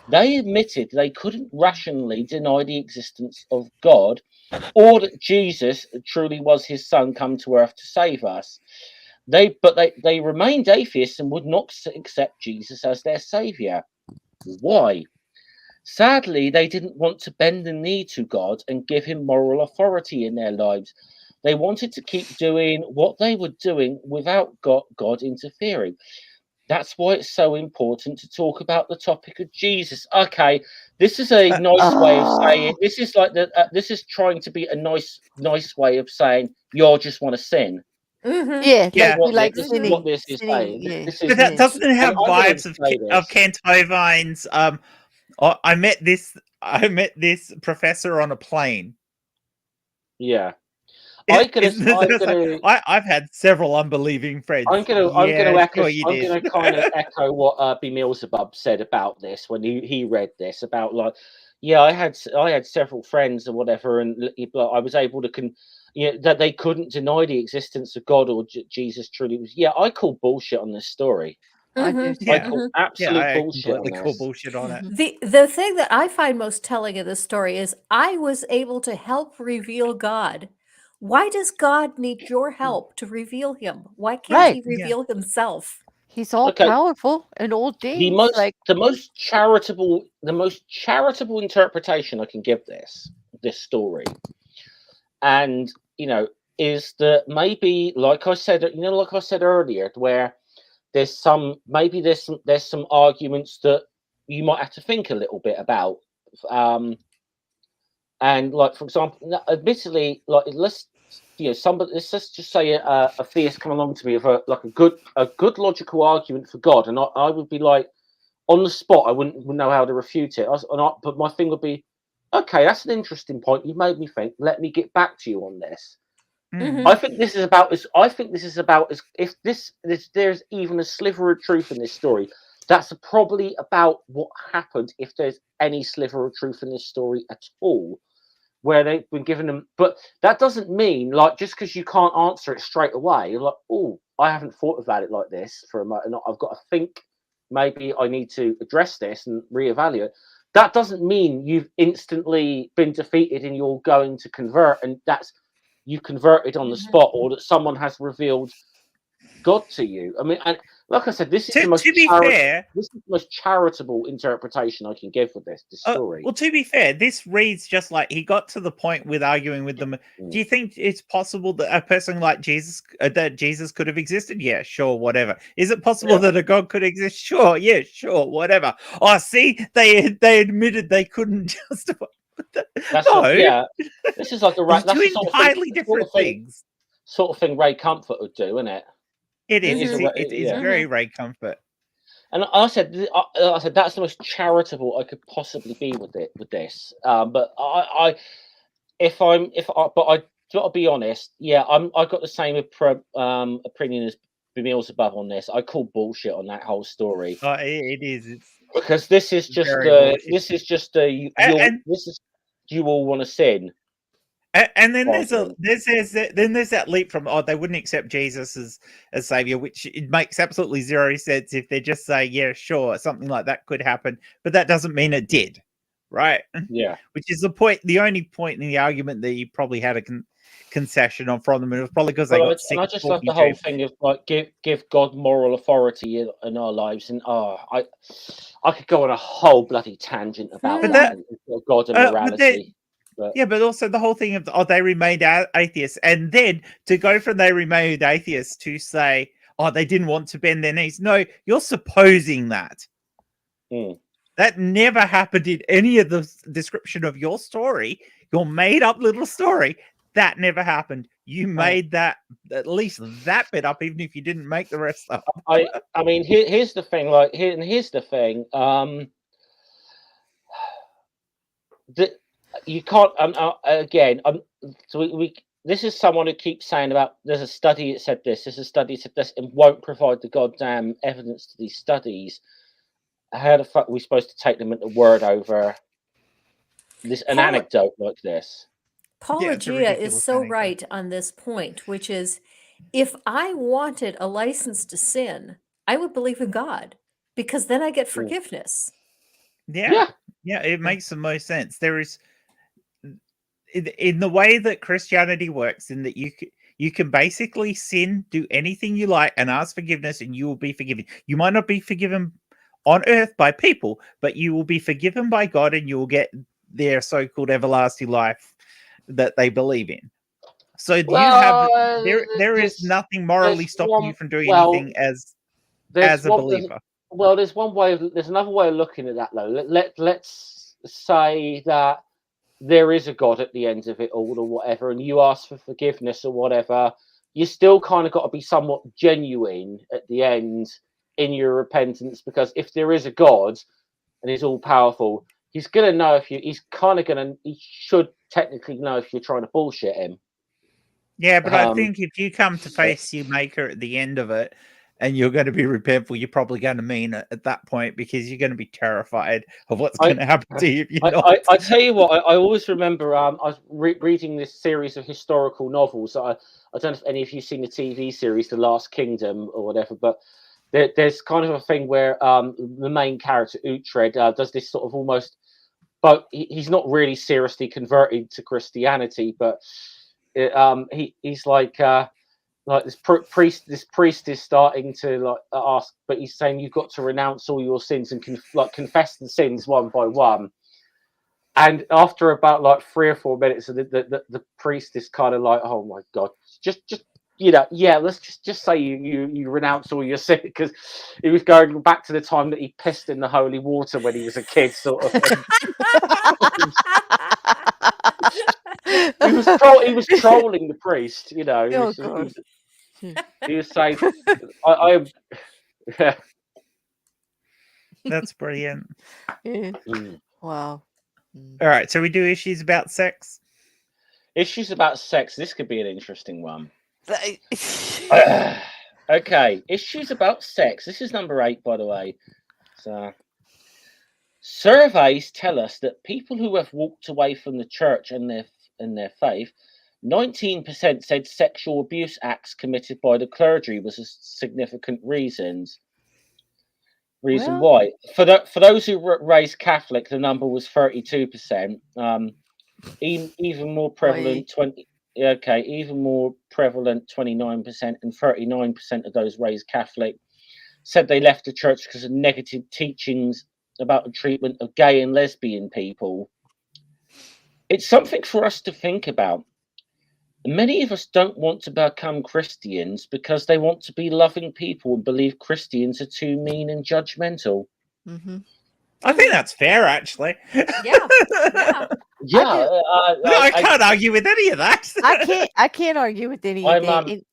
They admitted they couldn't rationally deny the existence of God or that Jesus truly was his son come to earth to save us. They remained atheists and would not accept Jesus as their savior. Why? Sadly, they didn't want to bend the knee to God and give him moral authority in their lives. They wanted to keep doing what they were doing without God interfering. That's why it's so important to talk about the topic of Jesus. Okay, this is a nice way of saying. This is like this is trying to be a nice way of saying you just want to sin. Mm-hmm. This is what this is saying. Yeah. But that doesn't it have vibes of Kent Hovind's? I met this professor on a plane. Yeah. I've had several unbelieving friends. I'm gonna Sure you I'm did. gonna kind of echo what Beelzebub said about this when he read this about like, yeah, I had several friends or whatever, and I was able to that they couldn't deny the existence of God or Jesus truly was. Yeah, I call bullshit on this story. I do. Mhm, I Yeah. call mhm. absolute I bullshit on completely call this. bullshit on it. The thing that I find most telling of this story is I was able to help reveal God. Why does God need your help to reveal him? Why can't Right. he Yeah. reveal himself? He's all Okay, powerful in all the things. Like, most charitable interpretation I can give this story, and is that maybe like I said earlier, where there's some arguments that you might have to think a little bit about, and like for example, admittedly, like let's just say a theist come along to me with a good logical argument for God, and I would be like, on the spot I wouldn't know how to refute it, but my thing would be, okay, that's an interesting point, you made me think, let me get back to you on this. Mm. I think this is about as if there's even a sliver of truth in this story. That's probably about what happened, if there's any sliver of truth in this story at all, where they've been given them. But that doesn't mean, like, just because you can't answer it straight away, you're like, oh, I haven't thought about it like this for a moment. I've got to think. Maybe I need to address this and reevaluate. That doesn't mean you've instantly been defeated and you're going to convert, and that's you converted on the spot, or that someone has revealed God to you. I mean, and like I said, this is the most To be fair, this is the most charitable interpretation I can give with this story. well, to be fair, this reads just like he got to the point with arguing with them. Do you think it's possible that a person like Jesus, that Jesus could have existed? Yeah, sure, whatever. Is it possible that a God could exist? Sure, yeah, sure, whatever. Oh, see, they admitted they couldn't justify. This is like It's two entirely different things. Sort of thing Ray Comfort would do, isn't it? It is. Mm-hmm. It is very Ray Comfort. And I said that's the most charitable I could possibly be with this. But I gotta be honest. Yeah, I got the same opinion as Beelzebub on this. I call bullshit on that whole story. It is. It's because this is just you all want to sin. And then there's that leap from they wouldn't accept Jesus as savior, which it makes absolutely zero sense if they just say, yeah, sure, something like that could happen, but that doesn't mean it did, right? Yeah. Which is the only point in the argument that you probably had a concession on from them, and it was probably because they got sick. And I just love the whole thing of like give God moral authority in our lives, and I could go on a whole bloody tangent about that God and morality. But also the whole thing of they remained atheists, and then to go from they remained atheists to say, they didn't want to bend their knees. No, you're supposing that. That never happened in any of the description of your story. Your made up little story. That never happened. You made that, at least that bit up, even if you didn't make the rest up. I mean, here's the thing. Here's the thing. You can't. Again, this is someone who keeps saying about. There's a study that said this. There's a study that said this, and won't provide the goddamn evidence to these studies. How the fuck are we supposed to take them at the word over an anecdote like this? Paulogia is so right on this point, which is, if I wanted a license to sin, I would believe in God, because then I get forgiveness. Yeah, it makes the most sense. There is, in the way that Christianity works, in that you can basically sin, do anything you like, and ask forgiveness, and you will be forgiven. You might not be forgiven on earth by people, but you will be forgiven by God, and you will get their so-called everlasting life that they believe in. So there is nothing morally stopping you from doing anything as a believer. There's another way of looking at that though. Let's say that there is a God at the end of it all or whatever, and you ask for forgiveness or whatever. You still kind of got to be somewhat genuine at the end in your repentance, because if there is a God and he's all powerful, he's gonna know he should technically know if you're trying to bullshit him. Yeah, but I think if you come to face your maker at the end of it, and you're going to be repentful, you're probably going to mean it at that point, because you're going to be terrified of what's going to happen to you if you're not. I tell you what, I always remember. I was reading this series of historical novels. I don't know if any of you've seen the TV series, The Last Kingdom or whatever, but there's kind of a thing where the main character Uhtred does this sort of almost, but he's not really seriously converted to Christianity, but he's like this priest. This priest is starting to like ask, but he's saying you've got to renounce all your sins and confess the sins one by one. And after about like 3 or 4 minutes, the priest is kind of like, oh my god, just let's just say you renounce all your sin, because he was going back to the time that he pissed in the holy water when he was a kid, sort of thing. He was trolling the priest, you know. He was saying, I yeah. That's brilliant. Yeah. Wow. All right, so we do issues about sex. Issues about sex. This could be an interesting one. Okay, issues about sex. This is number 8, by the way. So, surveys tell us that people who have walked away from the church and their faith, 19% said sexual abuse acts committed by the clergy was a significant reason why. For those who were raised Catholic, the number was 32%. Even more prevalent, even more prevalent, 29%, and 39% of those raised Catholic said they left the church because of negative teachings about the treatment of gay and lesbian people. It's something for us to think about. Many of us don't want to become Christians because they want to be loving people and believe Christians are too mean and judgmental. Mm-hmm. I think that's fair, actually. Yeah. I can't argue with any of that. I can't argue with any of that.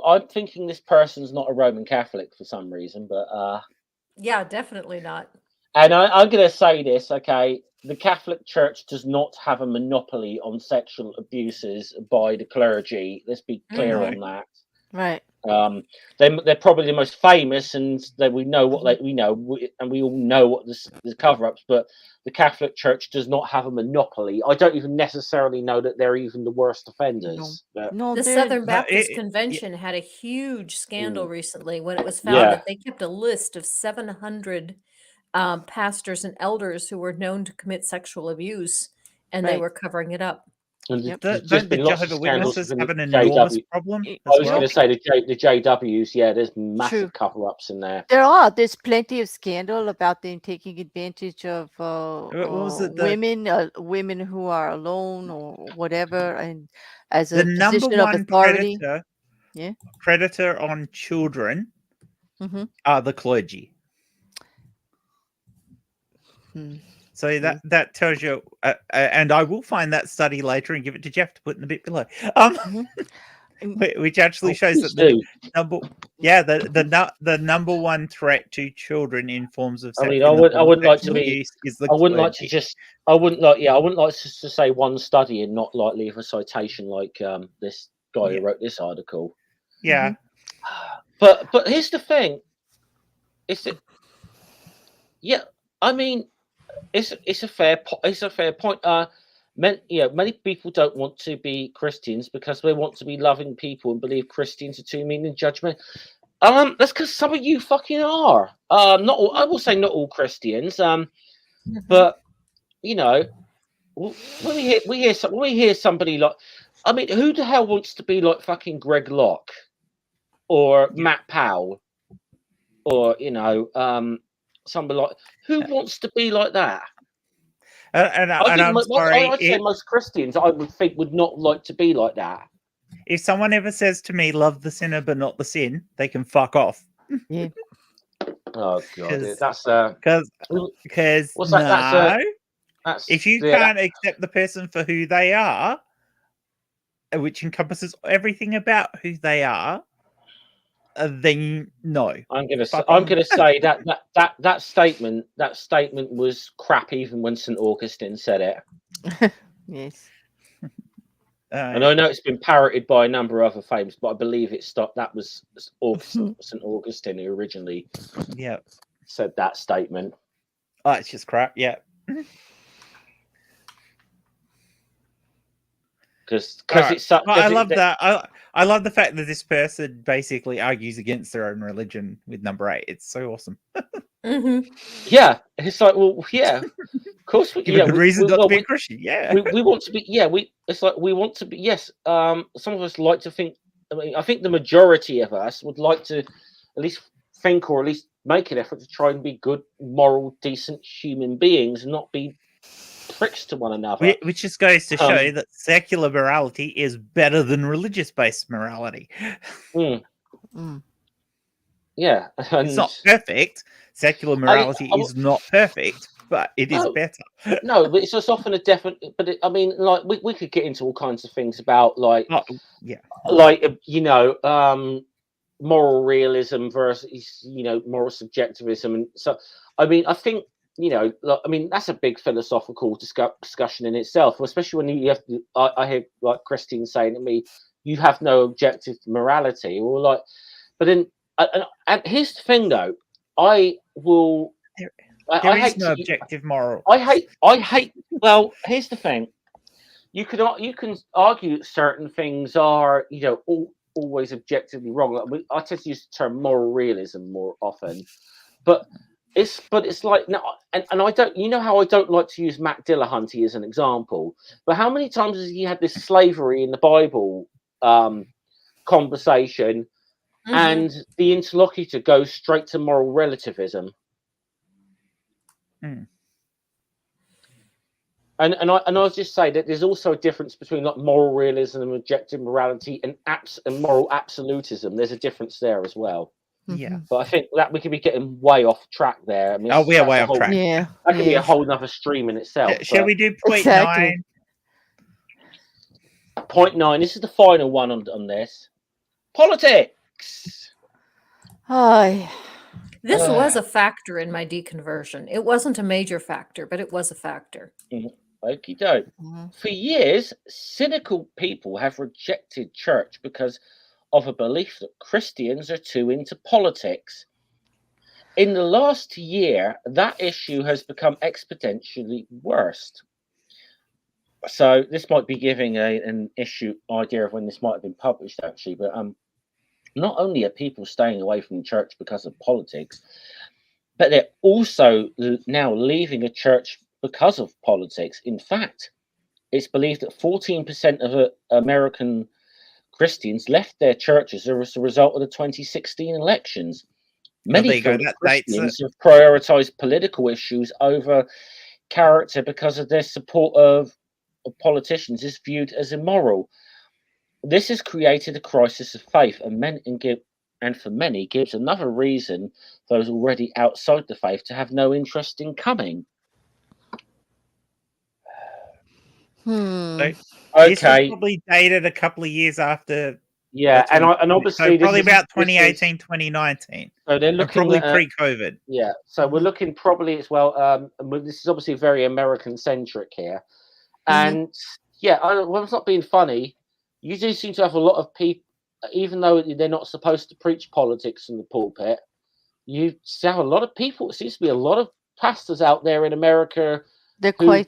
I'm thinking this person's not a Roman Catholic for some reason, but yeah, definitely not. And I'm going to say this, okay? The Catholic Church does not have a monopoly on sexual abuses by the clergy. Let's be clear on that. Right. They're probably the most famous, and we know what we know, and we all know what the cover-ups. But the Catholic Church does not have a monopoly. I don't even necessarily know that they're even the worst offenders. The Southern Baptist Convention had a huge scandal recently when it was found that they kept a list of 700 pastors and elders who were known to commit sexual abuse, and they were covering it up. And the Jehovah's Witnesses have an enormous problem. I was going to say the JWs. Yeah, there's massive cover-ups in there. There's plenty of scandal about them taking advantage of women who are alone or whatever, and as a position of authority. Predator on children are the clergy. So that tells you, and I will find that study later and give it to Jeff to put in the bit below, which actually shows that the number one threat to children in forms of sex. I wouldn't like to say one study and not like leave a citation like this guy who wrote this article. Yeah, but here's the thing. I mean. It's a fair point. Many people don't want to be Christians because they want to be loving people and believe Christians are too mean and judgment. That's because some of you fucking are. Not all. I will say not all Christians. But you know, when we hear somebody like, I mean, who the hell wants to be like fucking Greg Locke or Matt Powell or somebody like, who wants to be like that? I'm sorry. I'd say most Christians, I would think, would not like to be like that. If someone ever says to me, "Love the sinner but not the sin," they can fuck off. Yeah. Oh god, that's because if you can't accept the person for who they are, which encompasses everything about who they are, then no. I'm gonna say that statement was crap even when St. Augustine said it. Yes. And I know it's been parroted by a number of other fames, but I believe that was St. Augustine who originally said that statement. Oh, it's just crap. Yeah. Because it's such. Well, I love that. I love the fact that this person basically argues against their own religion with number 8. It's so awesome. Yeah, it's like, well, yeah, of course. Give a good reason not to be a Christian. Yeah, we want to be. Yeah, it's like we want to be. Yes, some of us like to think. I mean, I think the majority of us would like to at least think, or at least make an effort to try and be good, moral, decent human beings, and not be pricks to one another. Which just goes to show that secular morality is better than religious-based morality. Yeah, and it's not perfect. Secular morality is not perfect, but it is better. No, but it's just often a definite. But I mean, like we could get into all kinds of things about like, moral realism versus moral subjectivism, and so I mean, I think that's a big philosophical discussion in itself, especially when you have to. I hear like Christine saying to me, "You have no objective morality," or like, but then. And here's the thing, though. I will. There is no objective moral. I hate. Well, here's the thing. You can argue that certain things are, always objectively wrong. I tend to use the term moral realism more often, but it's like no, and I don't. You know how I don't like to use Mac Dillahunty as an example, but how many times has he had this slavery in the Bible conversation? And the interlocutor goes straight to moral relativism. And I'll just say that there's also a difference between like moral realism and objective morality and moral absolutism. There's a difference there as well. Yeah, but I think that we could be getting way off track there. I mean, we are way off track. Yeah, that could be a whole nother stream in itself. Shall we do point 9? Point 9. This is the final one on this. Politics. This was a factor in my deconversion. It wasn't a major factor, but it was a factor. Okie doke. For years, cynical people have rejected church because of a belief that Christians are too into politics. In the last year, that issue has become exponentially worse. So this might be giving an idea of when this might have been published, actually, but not only are people staying away from church because of politics, but they're also now leaving a church because of politics. In fact, it's believed that 14% of American Christians left their churches as a result of the 2016 elections. Many Christians have prioritized political issues over character because of their support of politicians is viewed as immoral. This has created a crisis of faith, and for many gives another reason those already outside the faith to have no interest in coming. Okay, this was probably dated a couple of years after. Yeah, and obviously probably about 2018, 2019. So they're looking probably pre-COVID. Yeah, so we're looking probably as well. This is obviously very American centric here, and well, it's not being funny. You do seem to have a lot of people, even though they're not supposed to preach politics in the pulpit. You have a lot of people. It seems to be a lot of pastors out there in America. Who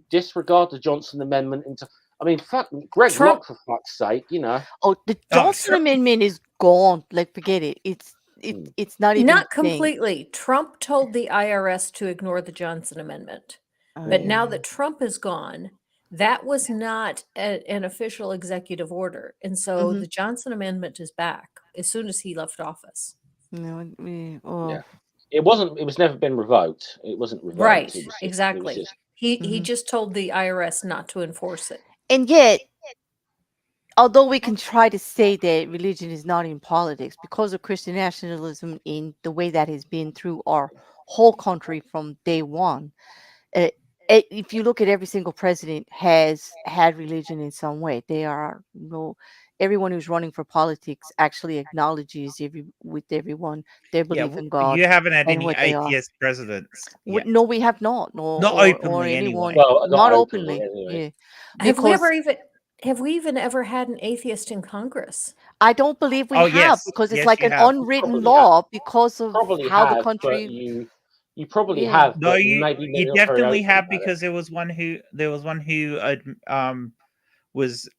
disregard the Johnson Amendment. I mean, fuck, Greg Locke, for fuck's sake, Oh, the Johnson Amendment is gone. Like, forget it. It's not even. Not completely. Trump told the IRS to ignore the Johnson Amendment, but now that Trump is gone. That was not an official executive order. And so the Johnson Amendment is back as soon as he left office. Yeah. It was never been revoked. It wasn't revoked. Right, exactly. He just told the IRS not to enforce it. And yet, although we can try to say that religion is not in politics, because of Christian nationalism in the way that has been through our whole country from day one, if you look at every single president has had religion in some way. Everyone who's running for politics actually acknowledges with everyone their belief in God. You haven't had any atheist presidents. No, we have not. Not openly, anyone. anyway. Well, not openly. Yeah. Have we ever even? Have we even ever had an atheist in Congress? I don't believe we Oh, have yes. because it's Yes, like you an have. unwritten Probably law because of probably how the have, but country. you probably Yeah. have, No, but you maybe you not very definitely open have about it. because there was one who was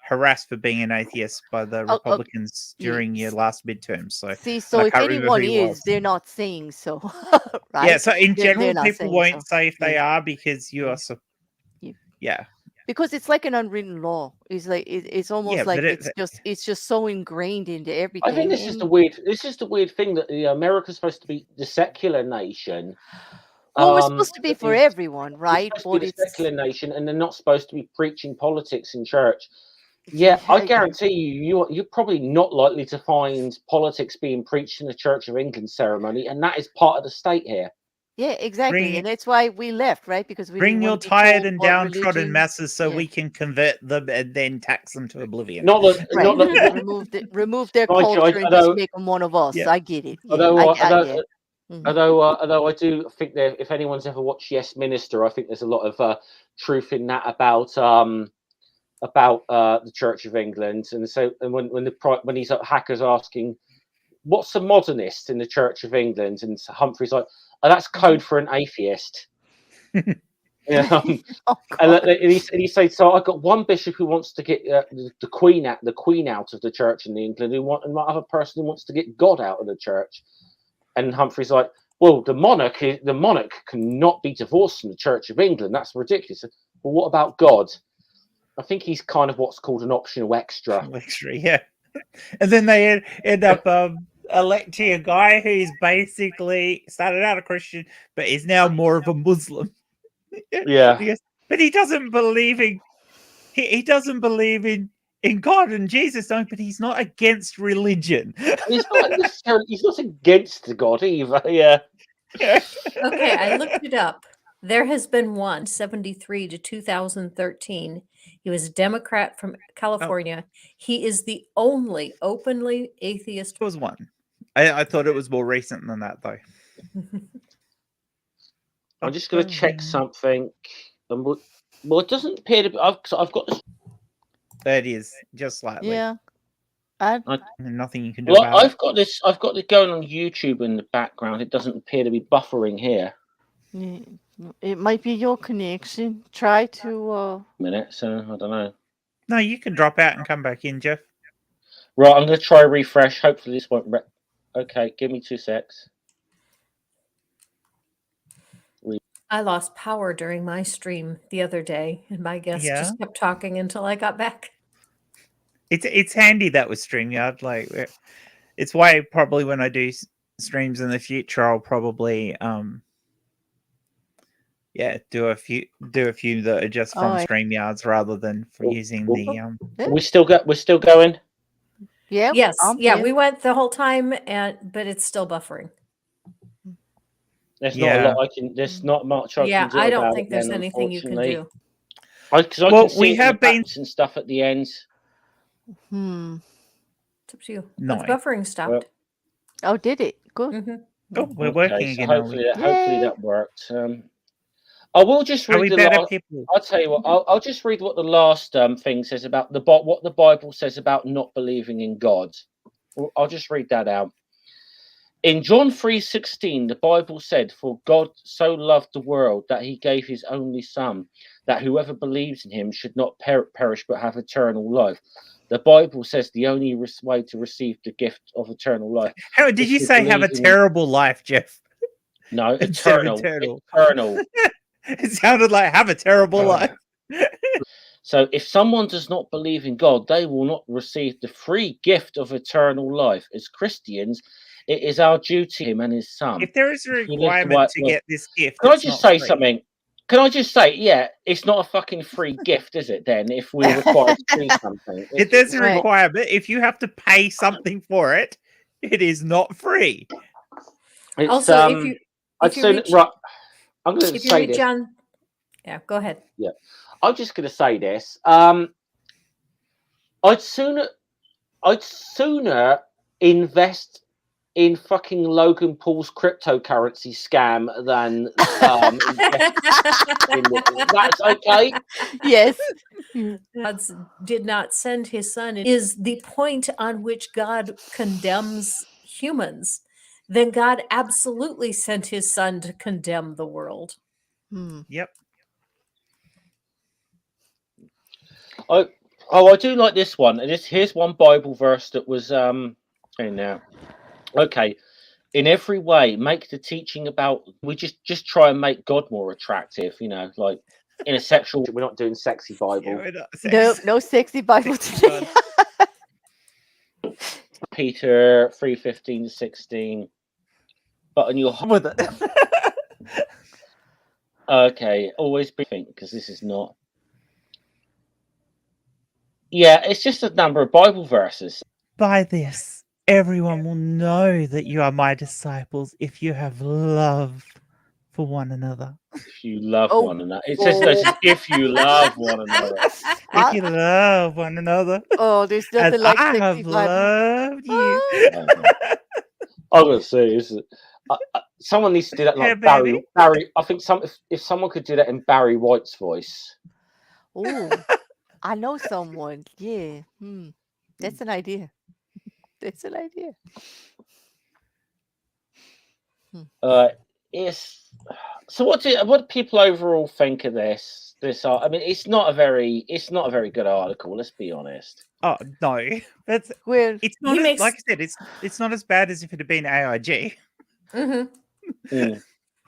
harassed for being an atheist by the Oh, Republicans yeah. during your last midterm. So See, and so I if can't remember anyone who he is, was. they're not saying so, Yeah, right? so in They're general, not people saying won't so. say if they Yeah. are because you are so. Yeah. Yeah, Because it's like an unwritten law. It's like it's almost yeah, like but it's just so ingrained into I everything. think this is the weird thing that America's supposed to be the secular nation. Well, we're supposed to be for it's everyone, right? supposed to But be the it's secular nation, and they're not supposed to be preaching politics in church. Yeah, I guarantee you're probably not likely to find politics being preached in the Church of England ceremony, and that is part of the state here. Yeah, exactly, Bring- and that's why we left, right? Because we bring didn't your want to be tired told and what downtrodden religion. masses so Yeah. we can convert them and then tax them to oblivion. Not that, Right, not that. remove their Mind you, culture and just make them one of us. Yeah. I get it. Yeah, although yeah. Mhm. although I do think that if anyone's ever watched Yes Minister, I think there's a lot of truth in that about the Church of England, and so and when these hackers asking what's a modernist in the Church of England, and Humphrey's like, oh, that's code for an atheist. Oh, and God. he said, so I got one bishop who wants to get the Queen out of the Church in England, and another person who wants to get God out of the Church. And Humphrey's like, well, the monarch cannot be divorced from the Church of England. That's ridiculous. Well, what about God? I think he's kind of what's called an optional extra. Yeah. And then they end up electing a guy who's basically started out a Christian, but is now more of a Muslim. Yeah. He goes, but he doesn't believe in he doesn't believe in God and Jesus, but he's not against religion. He's not against God either. Yeah. Okay, I looked it up. There has been one 73 to 2013. He was a Democrat from California. He is the only openly atheist. There was one. I thought it was more recent than that, though. I'm just going to check something. Well, it doesn't appear to be. I've got this. That is just slightly. Yeah. Nothing you can do Well, about I've got this going on YouTube in the background. It doesn't appear to be buffering here. Yeah. It might be your connection. Try to. Minute, so I don't know. No, you can drop out and come back in, Jeff. Right, I'm going to try refresh. Hopefully this won't. Okay, give me 2 secs. I lost power during my stream the other day, and my guest just kept talking until I got back. It's handy that with StreamYard. Like, it's why probably when I do streams in the future, I'll probably do a few that are just from StreamYards rather than for using the We're still going. Yeah. Yes. Yeah, we went the whole time, but it's still buffering. There's not a lot I can. There's not much I can do. I don't think there's anything you can do. Because I can see we have been and stuff at the end. It's up to you. No. The buffering stopped. Oh, did it? Good. Mm-hmm. Oh, we're working again. Hopefully that worked. I will just read the last. I'll tell you what. I'll just read what the last thing says about what the Bible says about not believing in God. I'll just read that out. In John 3:16, the Bible said, "For God so loved the world that he gave his only Son, that whoever believes in him should not perish but have eternal life." The Bible says the only way to receive the gift of eternal life. How did you say have a terrible life, Jeff? No, eternal. Eternal. It sounded like have a terrible life. So if someone does not believe in God, they will not receive the free gift of eternal life. As Christians, it is our duty to him and his Son. If there is a requirement to get this gift, can I just say something? Can I just say, yeah, it's not a fucking free gift, is it? Then, if we require to do something, if there's a requirement, if you have to pay something for it, it is not free. It's, also, I'm going to say this. John, yeah, go ahead. Yeah, I'm just going to say this. I'd sooner invest in fucking Logan Paul's cryptocurrency scam than that's okay. Yes. God did not send his son is the point on which God condemns humans. Then God absolutely sent his son to condemn the world. Yep. I do like this one, and here's one Bible verse that was in there. Okay, in every way, make the teaching about we just try and make God more attractive. You know, like in a sexual. We're not doing sexy Bible. No sexy Bible today. Peter 3:15-16. But on your with it. Okay, always be think because this is not. Yeah, it's just a number of Bible verses. By this, everyone will know that you are my disciples if you have love for one another. If you love one another. It says if you love one another. If you love one another. Oh, there's nothing like I sexy have Bible. loved you. I'm gonna say is someone needs to do that like Barry. I think if someone could do that in Barry White's voice. Oh, I know someone. Yeah. That's an idea. That's an idea. Yes. So what do people overall think of this? I mean, it's not a very good article. Let's be honest. Oh no, it's not like I said. It's not as bad as if it had been AIG.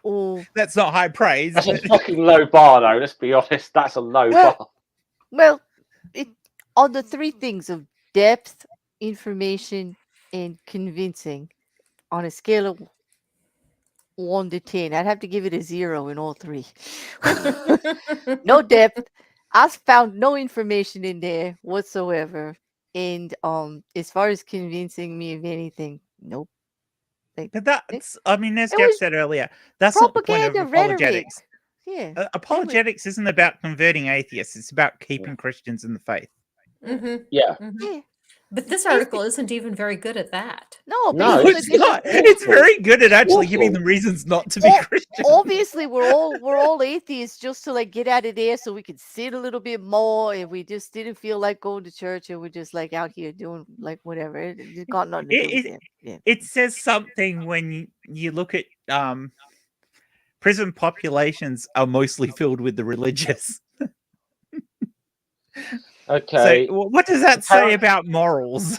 Oh, that's not high praise. That's a fucking low bar, though. Let's be honest. That's a low bar. Well, on the three things of depth, information, and convincing, on a scale of 1 to 10, I'd have to give it a 0 in all three. No depth. I found no information in there whatsoever. And as far as convincing me of anything, nope. But that's, I mean, as Jeff said earlier, that's not the point of apologetics. Yeah. Apologetics isn't about converting atheists. It's about keeping Christians in the faith. Yeah. But this article isn't even very good at that. No, it's not. It's very good at actually giving them reasons not to be Christian. Obviously, we're all atheists just to like get out of there so we could sit a little bit more, and we just didn't feel like going to church, and we're just like out here doing like whatever. It got nothing to do with it. Yeah. It says something when you look at prison populations are mostly filled with the religious. Okay. So, what does that say about morals?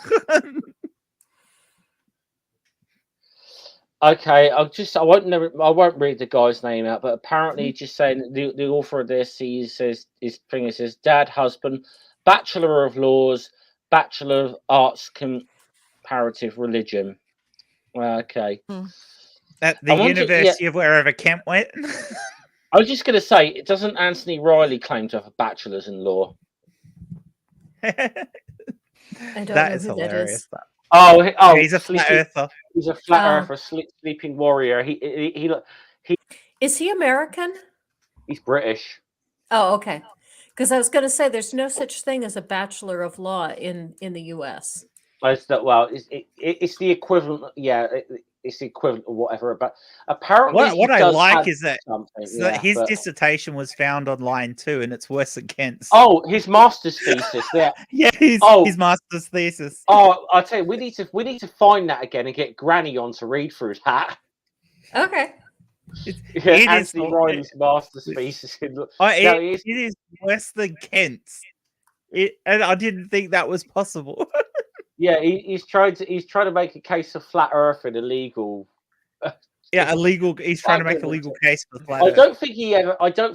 Okay, I won't read the guy's name out, but apparently, just saying the author of this, he says dad, husband, Bachelor of Laws, Bachelor of Arts, Comparative Religion. Okay. At the University of wherever Kent went. I was just going to say, doesn't Anthony Riley claim to have a bachelor's in law? I don't know who hilarious. That is. Oh, he's a flat earther. He's a flat earther, sleeping warrior. He is he American? He's British. Oh, okay. Because I was going to say, there's no such thing as a Bachelor of Law in the U.S. It's the equivalent. Yeah, it's the equivalent of whatever. But apparently, what I like is that his but dissertation was found online too, and it's worse than Kent's. Oh, his master's thesis. Yeah, yeah, his master's thesis. Oh, I tell you, we need to find that again and get Granny on to read through that. Okay. Anthony Riley's master's thesis. It is worse than Kent's. And I didn't think that was possible. Yeah, he's trying to make a case of flat Earth and illegal. Yeah, illegal. He's trying to make a legal case for flat I Earth. don't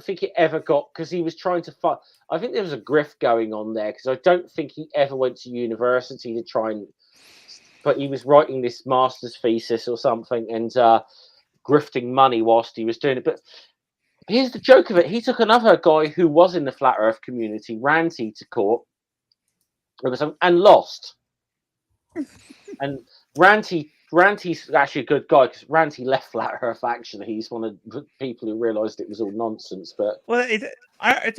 think it ever got, because he was trying to find. I think there was a grift going on there, because I don't think he ever went to university to try and. But he was writing this master's thesis or something and grifting money whilst he was doing it. But here's the joke of it: he took another guy who was in the flat Earth community, Ranty, to court, and lost. And Ranty Ranty's actually a good guy because Ranty left Flat Earth. Actually, he's one of the people who realised it was all nonsense. But well, I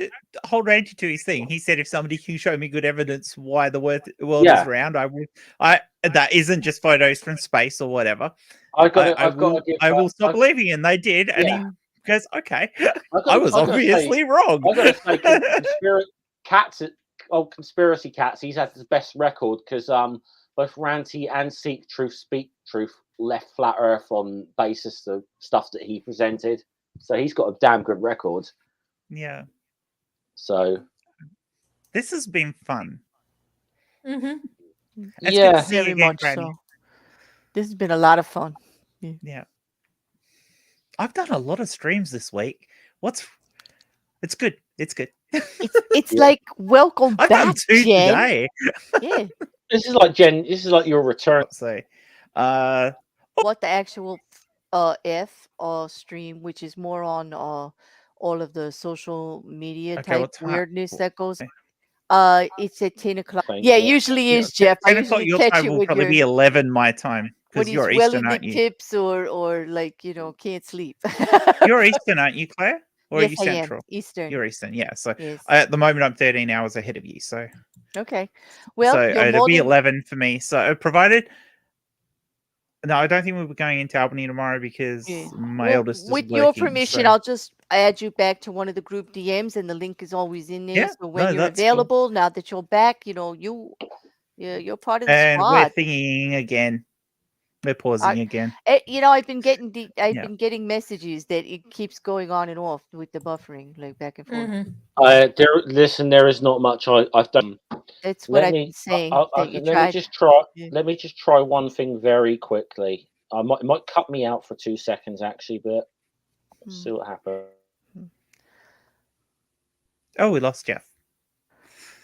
hold Ranty to his thing. He said, if somebody can show me good evidence why the world Yeah. is round, I will. That isn't just photos from space or whatever. I will stop believing, and they did. And Yeah. he goes, okay, I was obviously wrong. I got to say, Conspiracy Cats, he's had the best record because both Ranty and Seek Truth, Speak Truth left Flat Earth on basis of stuff that he presented. So he's got a damn good record. Yeah. So this has been fun. Mm-hmm. Yeah, very much so. This has been a lot of fun. Yeah. I've done a lot of streams this week. It's good. It's good. It's like welcome I've back, done 2 Jen. today. Yeah. This is like Jen. This is like your return. So, what the actual stream, which is more on all of the social media Okay, type what time? weirdness that goes. Okay. It's at 10 o'clock. Thank Yeah, you. usually is, Jeff. I 10 o'clock usually your catch time you will with probably your be 11 my time because you're Eastern, aren't you? tips or like, can't sleep. You're Eastern, aren't you, Claire? Or yes, are you I Central? am. Eastern. You're Eastern, yeah. So Yes. at the moment, I'm 13 hours ahead of you. So Okay. Well, so you're it'll more be than 11 for me. So provided. No, I don't think we'll be going into Albany tomorrow because my eldest is with working. your permission, so- I'll just add you back to one of the group DMs, and the link is always in there. Yeah, So when you're that's cool. available, now that you're back, you're part of the And squad. we're thinking again. We're pausing again. I've been getting messages that it keeps going on and off with the buffering, like back and forth. Mm-hmm. There is not much I've done. That's what I've been saying. Let me just try one thing very quickly. It might cut me out for 2 seconds actually, but see what happens. Oh, we lost Jeff.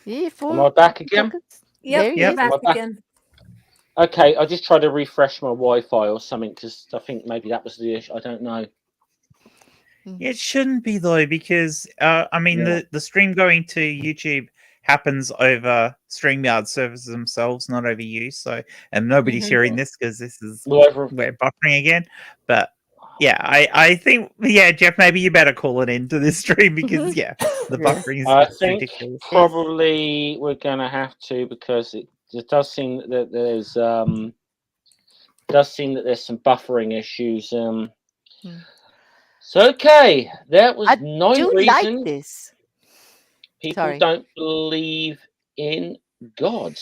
Yeah, Am I back again? Yep, you're back again. Okay, I just tried to refresh my Wi-Fi or something because I think maybe that was the issue. I don't know. It shouldn't be though, because the stream going to YouTube happens over StreamYard servers themselves, not over you. So, and nobody's hearing this because this is we're buffering again. But yeah, I think Jeff, maybe you better call it into this stream because the buffering is ridiculous. Probably we're gonna have to because it does seem that there's some buffering issues. So okay, that was 9 reasons like this. people don't believe in God,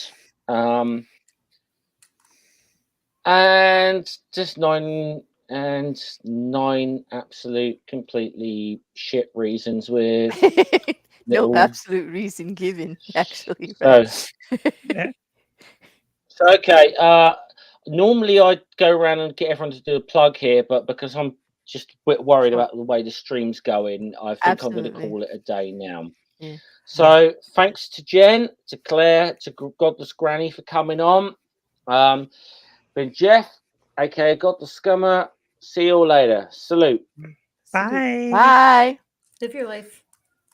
and just nine absolute completely shit reasons with no absolute reason given. Actually, so okay. Normally I'd go around and get everyone to do a plug here, but because I'm just a bit worried about the way the stream's going, I think I'm going to call it a day now. Yeah. So thanks to Jen, to Claire, to Godless Granny for coming on. Been Jeff, aka Godless Scummer. See you all later. Salute. Bye. Bye. Live your life.